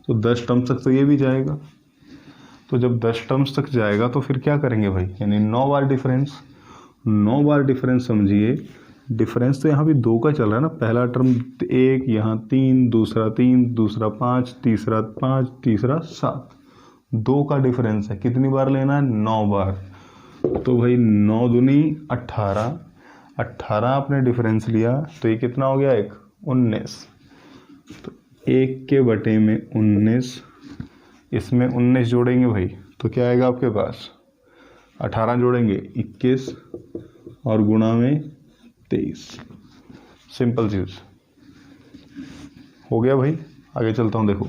[SPEAKER 1] तो 10 टर्म्स तक तो ये भी जाएगा। तो जब 10 टर्म्स तक जाएगा तो फिर क्या करेंगे भाई, यानी 9 बार डिफरेंस। 9 बार डिफरेंस समझिए, डिफरेंस तो यहाँ भी 2 का चल रहा है ना, पहला टर्म 1, यहाँ 3, दूसरा 3, दूसरा 5, तीसरा 5, तीसरा 7, 2 का डिफरेंस है। कितनी बार लेना है, 9 बार। तो भाई 9 दूनी 18, 18 आपने डिफरेंस लिया तो ये कितना हो गया, 19। तो 1 के बटे में 19, इसमें 19 जोड़ेंगे भाई तो क्या आएगा आपके पास, 18 जोड़ेंगे 21 और गुणा में 23। सिंपल चीज हो गया भाई। आगे चलता हूँ, देखो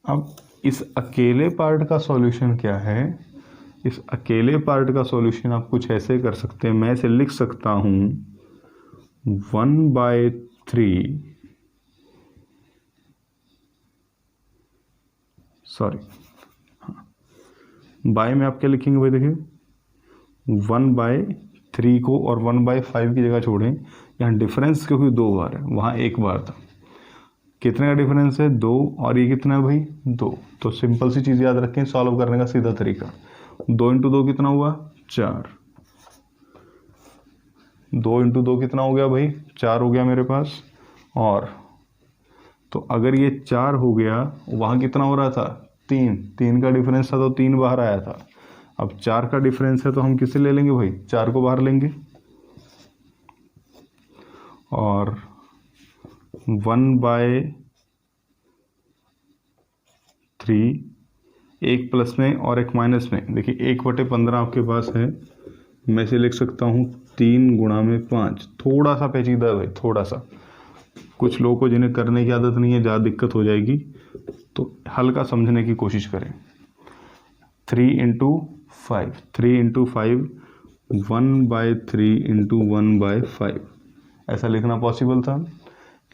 [SPEAKER 1] अब इस अकेले पार्ट का सॉल्यूशन क्या है। इस अकेले पार्ट का सॉल्यूशन आप कुछ ऐसे कर सकते हैं, मैं इसे लिख सकता हूँ 1/3, सॉरी बाय में आप क्या लिखेंगे भाई, देखिए 1/3 को और 1/5 की जगह छोड़ें, यहाँ डिफरेंस क्योंकि 2 बार है, वहाँ 1 बार था। कितने का डिफरेंस है, 2, और ये कितना है भाई, 2। तो सिंपल सी चीज़ याद रखें, सॉल्व करने का सीधा तरीका, 2 × 2 कितना हुआ, 4। 2 × 2 कितना हो गया भाई, 4 हो गया मेरे पास। और तो अगर ये 4 हो गया, वहाँ कितना हो रहा था, 3, 3 का डिफरेंस था तो 3 बाहर आया था। अब 4 का डिफरेंस है तो हम किसे ले लेंगे भाई, 4 को बाहर लेंगे, और 1/3, एक प्लस में और एक माइनस में, देखिए 1/15 आपके पास है, मैं इसे लिख सकता हूँ 3 गुणा में 5। थोड़ा सा पेचीदा है भाई, थोड़ा सा, कुछ लोगों को जिन्हें करने की आदत नहीं है, ज़्यादा दिक्कत हो जाएगी, तो हल्का समझने की कोशिश करें। 3 × 5, 3 × 5, 1/3 × 1/5, ऐसा लिखना पॉसिबल था,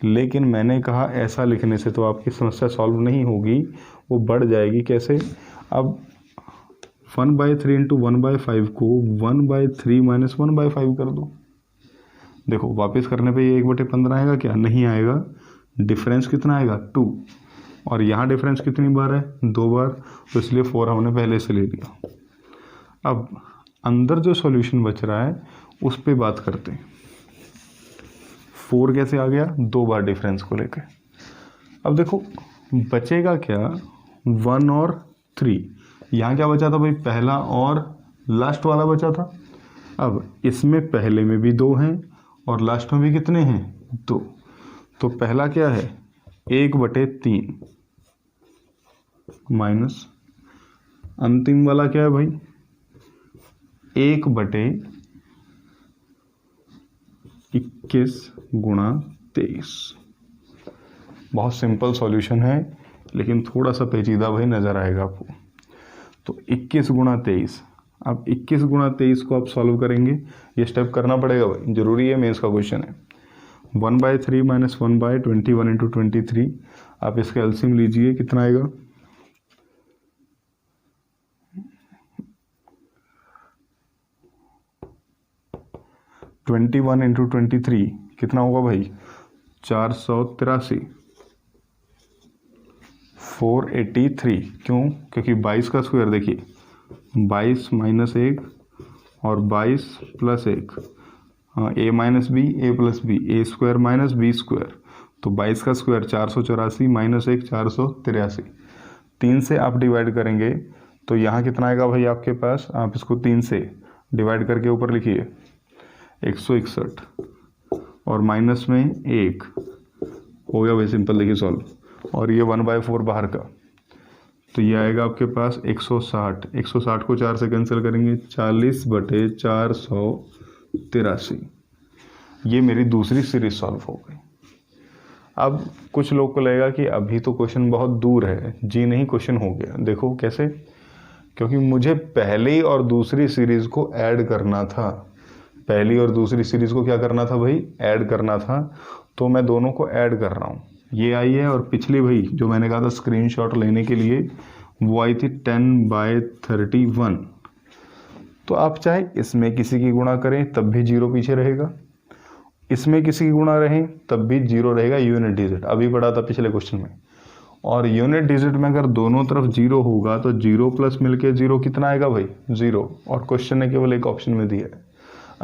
[SPEAKER 1] लेकिन मैंने कहा ऐसा लिखने से तो आपकी समस्या सॉल्व नहीं होगी, वो बढ़ जाएगी। कैसे, अब 1/3 × 1/5 को 1/3 - 1/5 कर दो। देखो वापस करने पे ये 1/15 आएगा क्या, नहीं आएगा। डिफरेंस कितना आएगा, 2, और यहाँ डिफरेंस कितनी बार है, 2 बार, तो इसलिए 4 हमने पहले से ले लिया। अब अंदर जो सॉल्यूशन बच रहा है उस पे बात करते हैं। 4 कैसे आ गया, 2 बार डिफरेंस को लेकर। अब देखो बचेगा क्या, 1 और 3। यहाँ क्या बचा था भाई, पहला और लास्ट वाला बचा था। अब इसमें पहले में भी 2 हैं और लास्ट में भी कितने हैं, 2। तो पहला क्या है, 1/3 माइनस अंतिम वाला क्या है भाई, 1/21 गुणा 23। बहुत सिंपल सॉल्यूशन है, लेकिन थोड़ा सा पेचीदा भाई नजर आएगा आपको। तो 21 गुणा 23। अब 21 गुणा 23 को आप सॉल्व करेंगे, ये स्टेप करना पड़ेगा भाई, जरूरी है, मेंस का क्वेश्चन है। 1/3 माइनस 1/21 इंटू 23, आप इसका एलसीएम लीजिए, कितना आएगा? 21 इंटू 23 कितना होगा भाई? 483, 483। क्यों? क्योंकि 22 का स्क्वायर देखिए, 22 माइनस 1 और 22 प्लस 1, ए माइनस बी, ए प्लस बी, ए स्क्वायर माइनस बी स्क्वायर, तो 22 का स्क्वायर 484 माइनस 1 483। 3 से आप डिवाइड करेंगे तो यहाँ कितना आएगा भाई आपके पास? आप इसको 3 से डिवाइड करके ऊपर लिखिए 161 और माइनस में 1 हो गया भाई, सिंपल, देखिए सॉल्व। और ये 1/4 बाहर का, तो ये आएगा आपके पास 160। 160 को 4 से कैंसिल करेंगे, 40/483। ये मेरी दूसरी सीरीज सॉल्व हो गई। अब कुछ लोग को लगेगा कि अभी तो क्वेश्चन बहुत दूर है। जी नहीं, क्वेश्चन हो गया। देखो कैसे, क्योंकि मुझे पहली और दूसरी सीरीज को ऐड करना था। पहली और दूसरी सीरीज को क्या करना था भाई? ऐड करना था। तो मैं दोनों को ऐड कर रहा हूँ। ये आई है, और पिछली भाई जो मैंने कहा था स्क्रीनशॉट लेने के लिए, वो आई थी 10/31। तो आप चाहे इसमें किसी की गुणा करें तब भी 0 पीछे रहेगा, इसमें किसी की गुणा रहें तब भी 0 रहेगा, यूनिट डिजिट अभी पढ़ा था पिछले क्वेश्चन में। और यूनिट डिजिट में अगर दोनों तरफ 0 होगा तो 0 प्लस मिलके 0 कितना आएगा भाई? 0। और क्वेश्चन ने केवल एक ऑप्शन में दिया है,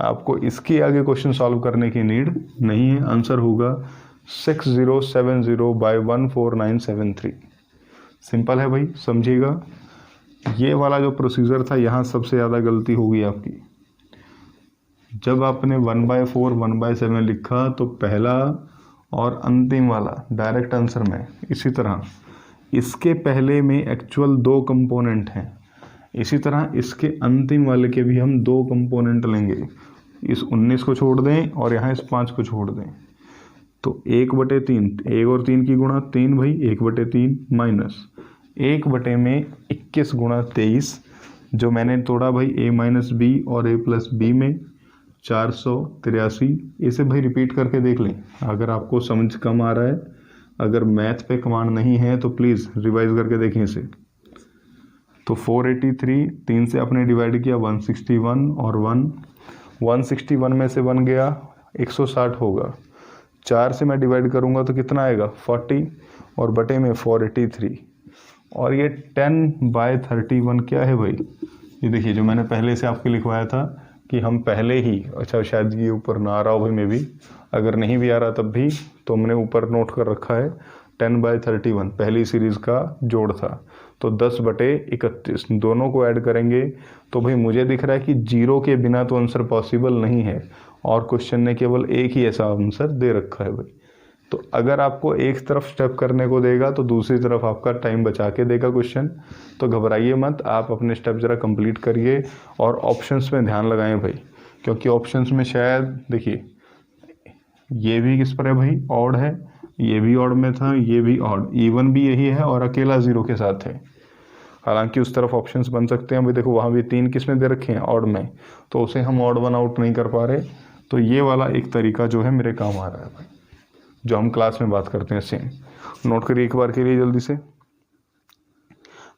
[SPEAKER 1] आपको इसके आगे क्वेश्चन सॉल्व करने की नीड नहीं है। आंसर होगा 6070/14973। सिंपल है भाई, समझिएगा। ये वाला जो प्रोसीजर था, यहाँ सबसे ज़्यादा गलती होगी आपकी। जब आपने 1/4 1/7 लिखा तो पहला और अंतिम वाला डायरेक्ट आंसर में, इसी तरह इसके पहले में एक्चुअल 2 कंपोनेंट हैं, इसी तरह इसके अंतिम वाले के भी हम 2 कंपोनेंट लेंगे। इस 19 को छोड़ दें और यहाँ इस 5 को छोड़ दें, तो 1/3, 1 और 3 की गुणा 3 भाई, 1/3 माइनस 1/21 गुणा 23, जो मैंने तोड़ा भाई a माइनस बी और a प्लस बी में, 483। इसे भाई रिपीट करके देख लें अगर आपको समझ कम आ रहा है। अगर मैथ पे कमांड नहीं है तो प्लीज़ रिवाइज करके देखें इसे। तो 483, 3 से आपने डिवाइड किया 161 और 161 में से 1 गया 160 होगा। 4 से मैं डिवाइड करूंगा तो कितना आएगा? 40 और बटे में 483। और ये 10/31 क्या है भाई? ये देखिए, जो मैंने पहले से आपको लिखवाया था कि हम पहले ही, अच्छा शायद ये ऊपर ना आ रहा हो भाई, में भी अगर नहीं भी आ रहा तब भी तो हमने ऊपर नोट कर रखा है 10/31 पहली सीरीज़ का जोड़ था। तो 10/31 दोनों को ऐड करेंगे तो भाई मुझे दिख रहा है कि 0 के बिना तो आंसर पॉसिबल नहीं है, और क्वेश्चन ने केवल एक ही ऐसा आंसर दे रखा है भाई। तो अगर आपको एक तरफ स्टेप करने को देगा तो दूसरी तरफ आपका टाइम बचा के देगा क्वेश्चन। तो घबराइए मत, आप अपने स्टेप ज़रा कंप्लीट करिए और ऑप्शंस में ध्यान लगाएं भाई, क्योंकि ऑप्शंस में शायद देखिए ये भी किस पर है भाई? ऑड है, ये भी ऑड में था, ये भी ऑड, इवन भी यही है और अकेला 0 के साथ है। हालांकि उस तरफ ऑप्शंस बन सकते हैं भाई, देखो वहाँ भी 3 किस में दे रखे हैं? ऑड में, तो उसे हम ऑड वन आउट नहीं कर पा रहे। तो ये वाला एक तरीका जो है मेरे काम आ रहा है भाई, जो हम क्लास में बात करते हैं सेम। नोट करिए एक बार के लिए जल्दी से,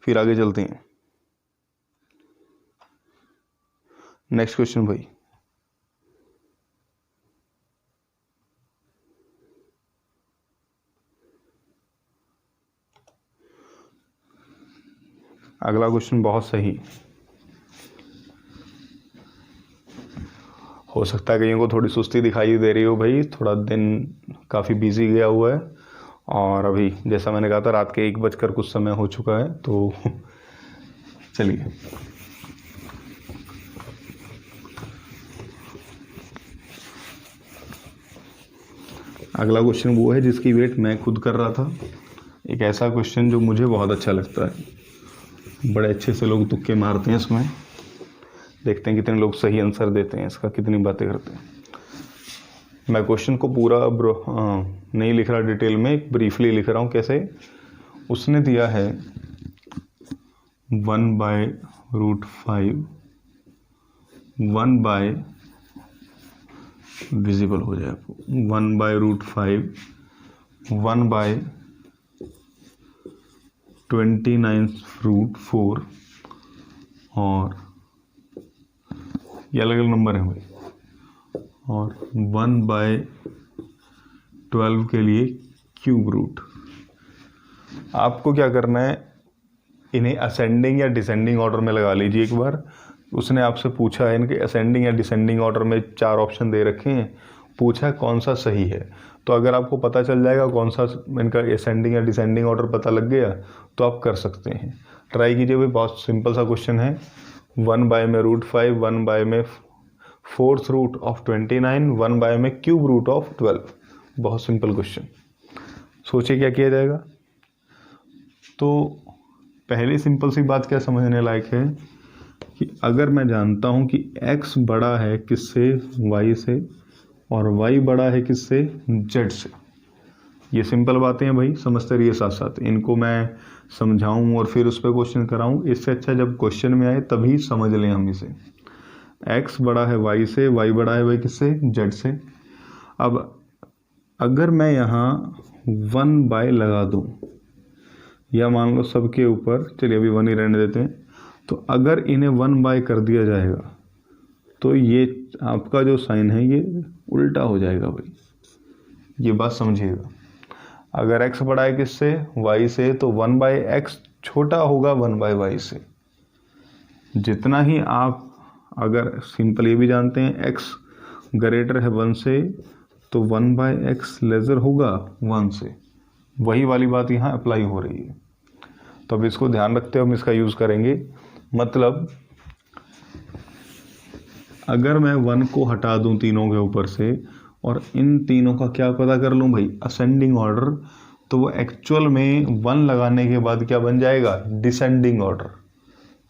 [SPEAKER 1] फिर आगे चलते हैं। नेक्स्ट क्वेश्चन भाई, अगला क्वेश्चन बहुत सही। हो सकता है कईयों को थोड़ी सुस्ती दिखाई दे रही हो भाई, थोड़ा दिन काफ़ी बिजी गया हुआ है, और अभी जैसा मैंने कहा था रात के 1 बजकर कुछ समय हो चुका है। तो चलिए, अगला क्वेश्चन वो है जिसकी वेट मैं खुद कर रहा था। एक ऐसा क्वेश्चन जो मुझे बहुत अच्छा लगता है, बड़े अच्छे से लोग तुक्के मारते हैं इसमें, देखते हैं कितने लोग सही आंसर देते हैं इसका, कितनी बातें करते हैं। मैं क्वेश्चन को पूरा नहीं लिख रहा डिटेल में, ब्रीफली लिख रहा हूँ। कैसे? उसने दिया है 1/√5 1 बाय विजिबल हो जाए आपको 1/√5 1/29√4 और ये अलग अलग नंबर है भाई, और 1/12 के लिए क्यूब रूट। आपको क्या करना है, इन्हें असेंडिंग या डिसेंडिंग ऑर्डर में लगा लीजिए एक बार। उसने आपसे पूछा है इनके असेंडिंग या डिसेंडिंग ऑर्डर में 4 ऑप्शन दे रखे हैं, पूछा है कौन सा सही है। तो अगर आपको पता चल जाएगा कौन सा इनका असेंडिंग या डिसेंडिंग ऑर्डर पता लग गया तो आप कर सकते हैं। ट्राई कीजिए भाई, बहुत सिंपल सा क्वेश्चन है। 1/√5 1/4th रूट ऑफ 29 1/3 बहुत सिंपल क्वेश्चन। सोचिए क्या किया जाएगा। तो पहली सिंपल सी बात क्या समझने लायक है कि अगर मैं जानता हूं कि x बड़ा है किससे, y से, और y बड़ा है किससे, z से। ये सिंपल बातें हैं भाई, समझते रहिए साथ साथ। इनको मैं समझाऊं और फिर उस पर क्वेश्चन कराऊं, इससे अच्छा जब क्वेश्चन में आए तभी समझ लें हम इसे। x बड़ा है y से, y बड़ा है भाई किससे, z से। अब अगर मैं यहाँ 1 लगा दूं, या मान लो सबके ऊपर, चलिए अभी 1 ही रहने देते हैं, तो अगर इन्हें 1 कर दिया जाएगा तो ये आपका जो साइन है ये उल्टा हो जाएगा भाई, ये बात समझिएगा। अगर x बड़ा है किससे, y से, तो 1/x छोटा होगा 1/y से। जितना ही आप, अगर सिंपल ये भी जानते हैं x ग्रेटर है 1 से तो 1/x लेजर होगा 1 से, वही वाली बात यहाँ अप्लाई हो रही है। तो अब इसको ध्यान रखते हुए हम इसका यूज़ करेंगे। मतलब अगर मैं 1 को हटा दूं तीनों के ऊपर से और इन तीनों का क्या पता कर लूं भाई, असेंडिंग ऑर्डर, तो वो एक्चुअल में 1 लगाने के बाद क्या बन जाएगा, डिसेंडिंग ऑर्डर।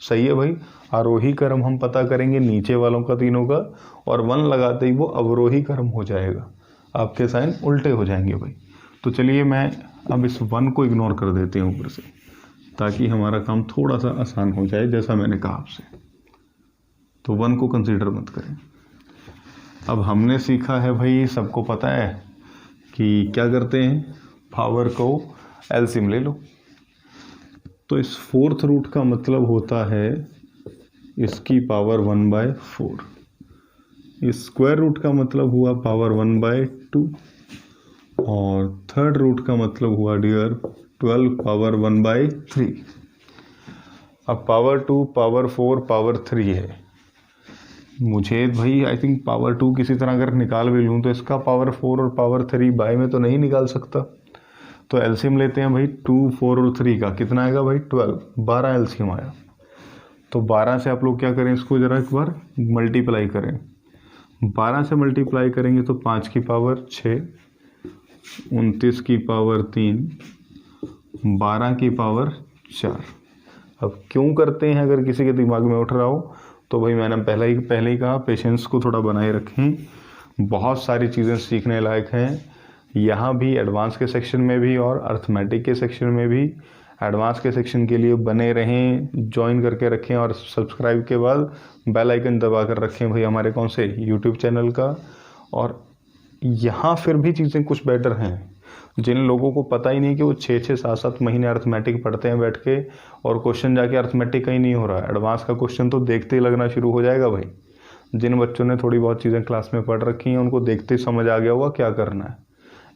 [SPEAKER 1] सही है भाई। आरोही क्रम हम पता करेंगे नीचे वालों का तीनों का, और 1 लगाते ही वो अवरोही क्रम हो जाएगा, आपके साइन उल्टे हो जाएंगे भाई। तो चलिए मैं अब इस 1 को इग्नोर कर देते हैं ऊपर से, ताकि हमारा काम थोड़ा सा आसान हो जाए, जैसा मैंने कहा आपसे। तो 1 को कंसीडर मत करें। अब हमने सीखा है भाई, सबको पता है कि क्या करते हैं, पावर को एलसीएम ले लो। तो इस 4th रूट का मतलब होता है इसकी पावर 1/4। इस स्क्वायर रूट का मतलब हुआ पावर 1/2, और 3rd रूट का मतलब हुआ डियर 12 पावर 1/3। अब पावर 2, पावर 4, पावर 3 है। मुझे भाई आई थिंक पावर 2 किसी तरह अगर निकाल भी लूँ तो इसका पावर 4 और पावर 3 बाय में तो नहीं निकाल सकता। तो एलसीएम लेते हैं भाई, 2, 4 और 3 का कितना आएगा भाई, 12, 12 एलसीएम आया। तो 12 से आप लोग क्या करें, इसको ज़रा एक बार मल्टीप्लाई करें। 12 से मल्टीप्लाई करेंगे तो 5 की पावर 6, 29 की पावर 3, 12 की पावर 4। अब क्यों करते हैं, अगर किसी के दिमाग में उठ रहा हो तो भाई मैंने पहले ही कहा, पेशेंस को थोड़ा बनाए रखें। बहुत सारी चीज़ें सीखने लायक हैं यहाँ भी, एडवांस के सेक्शन में भी और अर्थमेटिक के सेक्शन में भी। एडवांस के सेक्शन के लिए बने रहें, ज्वाइन करके रखें, और सब्सक्राइब के बाद बेल आइकन दबा कर रखें भाई हमारे कौन से यूट्यूब चैनल का। और यहाँ फिर भी चीज़ें कुछ बेटर हैं। जिन लोगों को पता ही नहीं कि वो 6-6, 7-7 महीने अर्थमेटिक पढ़ते हैं बैठ के, और क्वेश्चन जाके अर्थमेटिक का ही नहीं हो रहा है, एडवांस का क्वेश्चन तो देखते ही लगना शुरू हो जाएगा भाई। जिन बच्चों ने थोड़ी बहुत चीज़ें क्लास में पढ़ रखी हैं उनको देखते ही समझ आ गया होगा क्या करना है।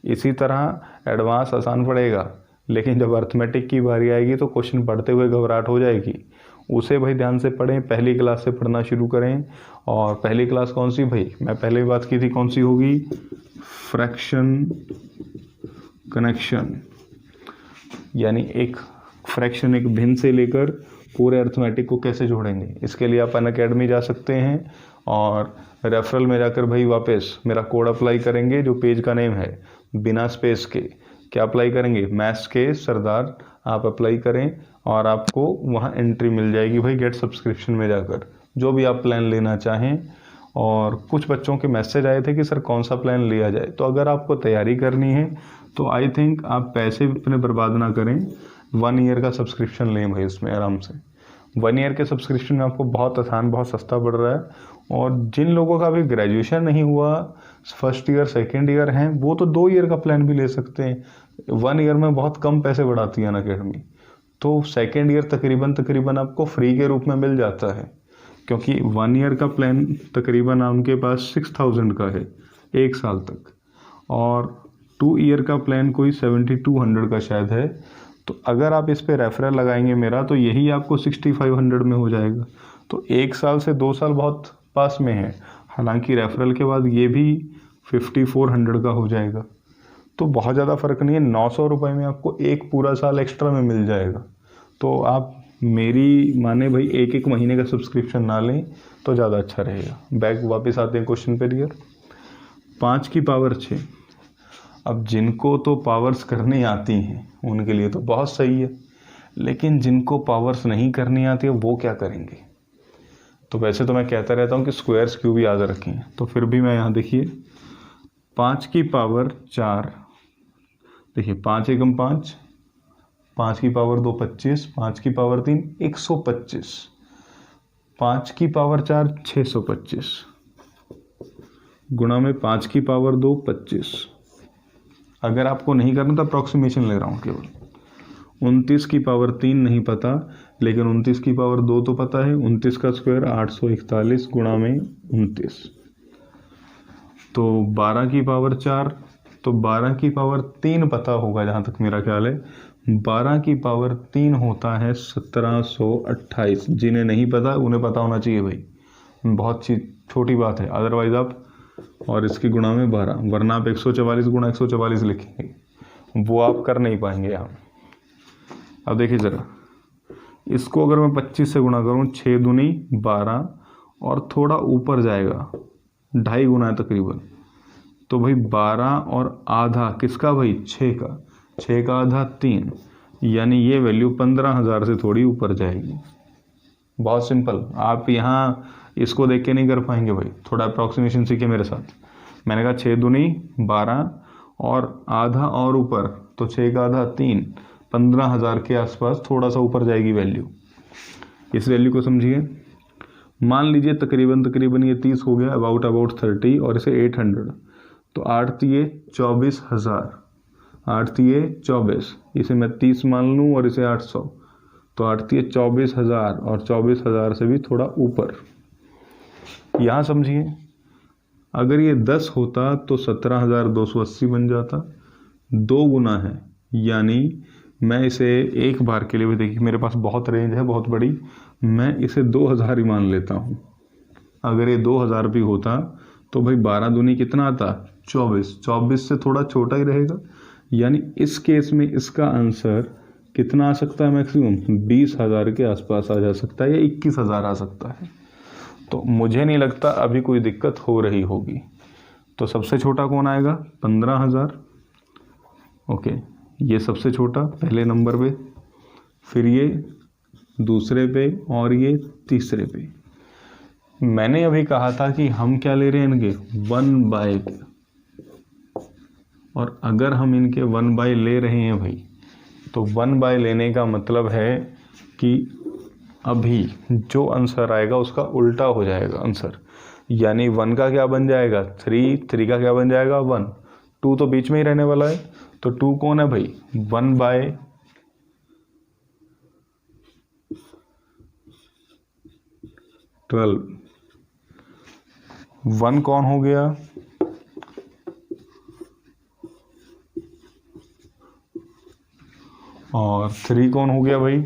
[SPEAKER 1] इसी तरह एडवांस आसान पड़ेगा, लेकिन जब अर्थमेटिक की बारी आएगी तो क्वेश्चन पढ़ते हुए घबराहट हो जाएगी। उसे भाई ध्यान से पढ़ें, पहली क्लास से पढ़ना शुरू करें। और पहली क्लास कौन सी भाई, मैं पहले बात की थी, कौन सी होगी, फ्रैक्शन कनेक्शन, यानी एक फ्रैक्शन, एक भिन्न से लेकर पूरे अर्थमेटिक को कैसे जोड़ेंगे। इसके लिए आप अनअकैडमी जा सकते हैं और रेफरल में जाकर भाई वापस मेरा कोड अप्लाई करेंगे, जो पेज का नेम है बिना स्पेस के। क्या अप्लाई करेंगे, मैथ्स के सरदार आप अप्लाई करें और आपको वहाँ एंट्री मिल जाएगी भाई गेट सब्सक्रिप्शन में जाकर, जो भी आप प्लान लेना चाहें। और कुछ बच्चों के मैसेज आए थे कि सर कौन सा प्लान लिया जाए। तो अगर आपको तैयारी करनी है तो आई थिंक आप पैसे अपने बर्बाद ना करें, 1 ईयर का सब्सक्रिप्शन लें भाई उसमें आराम से। 1 ईयर के सब्सक्रिप्शन में आपको बहुत आसान, बहुत सस्ता पड़ रहा है। और जिन लोगों का अभी ग्रेजुएशन नहीं हुआ, फर्स्ट ईयर सेकेंड ईयर हैं, वो तो 2 ईयर का प्लान भी ले सकते हैं। 1 ईयर में बहुत कम पैसे बढ़ाती है अनअकैडमी, तो सेकेंड ईयर तकरीबन आपको फ्री के रूप में मिल जाता है, क्योंकि 1 ईयर का प्लान तकरीबन उनके पास 6000 का है 1 साल तक, और 2 ईयर का प्लान कोई 7200 का शायद है। तो अगर आप इस पे रेफरल लगाएंगे मेरा, तो यही आपको 6500 में हो जाएगा। तो 1 साल से 2 साल बहुत पास में है। हालांकि रेफरल के बाद ये भी 5400 का हो जाएगा, तो बहुत ज़्यादा फ़र्क नहीं है। 900 रुपये में आपको एक पूरा साल एक्स्ट्रा में मिल जाएगा। तो आप मेरी माने भाई 1 महीने का सब्सक्रिप्शन ना लें तो ज़्यादा अच्छा रहेगा। बैक वापस आते हैं क्वेश्चन पे डियर। 5 की पावर 6। अब जिनको तो पावर्स करनी आती हैं उनके लिए तो बहुत सही है, लेकिन जिनको पावर्स नहीं करनी आती है वो क्या करेंगे? तो वैसे तो मैं कहता रहता हूँ कि स्क्वायर्स क्यूब याद रखें, तो फिर भी मैं यहाँ देखिए 5 की पावर 4, देखिए 5 एकम 5, 5 की पावर 2 25, 5 की पावर 3 125, 5 की पावर 4 625, गुणा में 5 की पावर 2 25। अगर आपको नहीं करना तो अप्रॉक्सीमेशन ले रहा हूँ केवल। 29 की पावर 3 नहीं पता, लेकिन 29 की पावर 2 तो पता है। 29 का स्क्वायर 841 गुणा में 29, तो 12 की पावर 4, तो 12 की पावर 3 पता होगा जहाँ तक मेरा ख्याल है। 12 की पावर 3 होता है 1728। जिन्हें नहीं पता उन्हें पता होना चाहिए भाई, बहुत छोटी बात है। अदरवाइज आप और इसकी गुणा में 12, वरना आप 144 गुणा 144 लिखेंगे, वो आप कर नहीं पाएंगे यहाँ। अब देखिए ज़रा, इसको अगर मैं 25 से गुणा करूँ, 6 दूनी 12, और थोड़ा ऊपर जाएगा 2.5 गुना है तकरीबन, तो भाई 12 और आधा किसका भाई? 6 का। 6 का आधा 3, यानी ये वैल्यू 15,000 से थोड़ी ऊपर जाएगी। बहुत सिंपल। आप यहाँ इसको देख के नहीं कर पाएंगे भाई, थोड़ा अप्रॉक्सीमेशन सीखे मेरे साथ। मैंने कहा 6 दूनी 12 और आधा और ऊपर, तो 6 का आधा 3, 15,000 के आसपास थोड़ा सा ऊपर जाएगी वैल्यू। इस वैल्यू को समझिए। मान लीजिए तकरीबन ये 30 हो गया, अबाउट 30, और इसे 800, तो 8 तिये 24,000, 8 तिये 24, इसे मैं 30 मान लूँ और इसे 800, तो 8 तिये 24,000, और 24,000 से भी थोड़ा ऊपर। यहाँ समझिए, अगर ये 10 होता तो 17,280 बन जाता। 2 गुना है, यानी मैं इसे एक बार के लिए भी, देखिए मेरे पास बहुत रेंज है, बहुत बड़ी, मैं इसे 2000 ही मान लेता हूँ। अगर ये 2000 भी होता तो भाई 12 दूनी कितना आता? 24, 24 से थोड़ा छोटा ही रहेगा। यानी इस केस में इसका आंसर कितना आ सकता है? मैक्सिमम 20,000 के आसपास आ जा सकता है, या 21,000 आ सकता है। तो मुझे नहीं लगता अभी कोई दिक्कत हो रही होगी। तो सबसे छोटा कौन आएगा? 15,000। ओके, ये सबसे छोटा पहले नंबर पे, फिर ये दूसरे पे, और ये तीसरे पे। मैंने अभी कहा था कि हम क्या ले रहे हैं इनके 1/, और अगर हम इनके 1/, ले रहे हैं भाई, तो 1/, लेने का मतलब है कि अभी जो आंसर आएगा उसका उल्टा हो जाएगा आंसर। यानी 1 का क्या बन जाएगा? 3 का क्या बन जाएगा? 1, 2 तो बीच में ही रहने वाला है। तो 2 कौन है भाई? 1/12। 1 कौन हो गया? और 3 कौन हो गया भाई?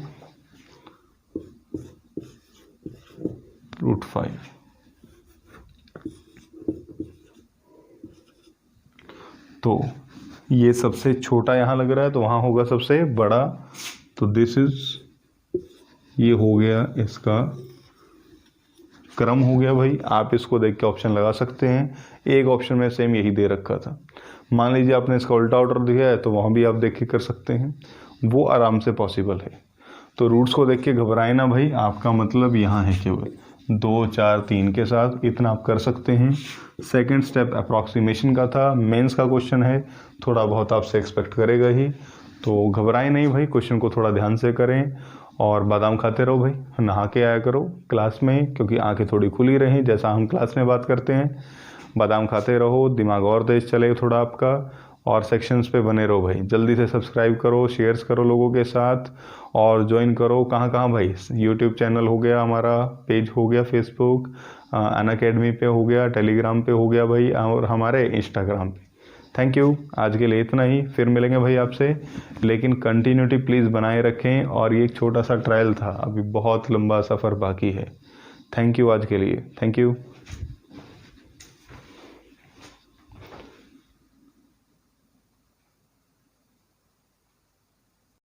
[SPEAKER 1] √5। तो ये सबसे छोटा यहाँ लग रहा है, तो वहाँ होगा सबसे बड़ा। तो दिस इज, ये हो गया इसका क्रम हो गया भाई। आप इसको देख के ऑप्शन लगा सकते हैं। एक ऑप्शन में सेम यही दे रखा था। मान लीजिए आपने इसका उल्टा ऑर्डर दिया है, तो वहाँ भी आप देख के कर सकते हैं, वो आराम से पॉसिबल है। तो रूट्स को देख के घबराए ना भाई, आपका मतलब यहाँ है केवल 2, 4, 3 के साथ इतना आप कर सकते हैं। सेकंड स्टेप अप्रॉक्सीमेशन का था, मेंस का क्वेश्चन है, थोड़ा बहुत आपसे एक्सपेक्ट करेगा ही। तो घबराएं नहीं भाई, क्वेश्चन को थोड़ा ध्यान से करें। और बादाम खाते रहो भाई, नहा के आया करो क्लास में, क्योंकि आंखें थोड़ी खुली रहें जैसा हम क्लास में बात करते हैं। बादाम खाते रहो, दिमाग और तेज चले थोड़ा आपका, और सेक्शंस पे बने रहो भाई। जल्दी से सब्सक्राइब करो, शेयर्स करो लोगों के साथ, और ज्वाइन करो। कहाँ कहाँ भाई, यूट्यूब चैनल हो गया, हमारा पेज हो गया, फेसबुक अनअकैडमी पे हो गया, टेलीग्राम पे हो गया भाई, और हमारे इंस्टाग्राम पे। थैंक यू, आज के लिए इतना ही, फिर मिलेंगे भाई आपसे। लेकिन कंटिन्यूटी प्लीज़ बनाए रखें, और ये एक छोटा सा ट्रायल था, अभी बहुत लंबा सफ़र बाकी है। थैंक यू आज के लिए, थैंक यू।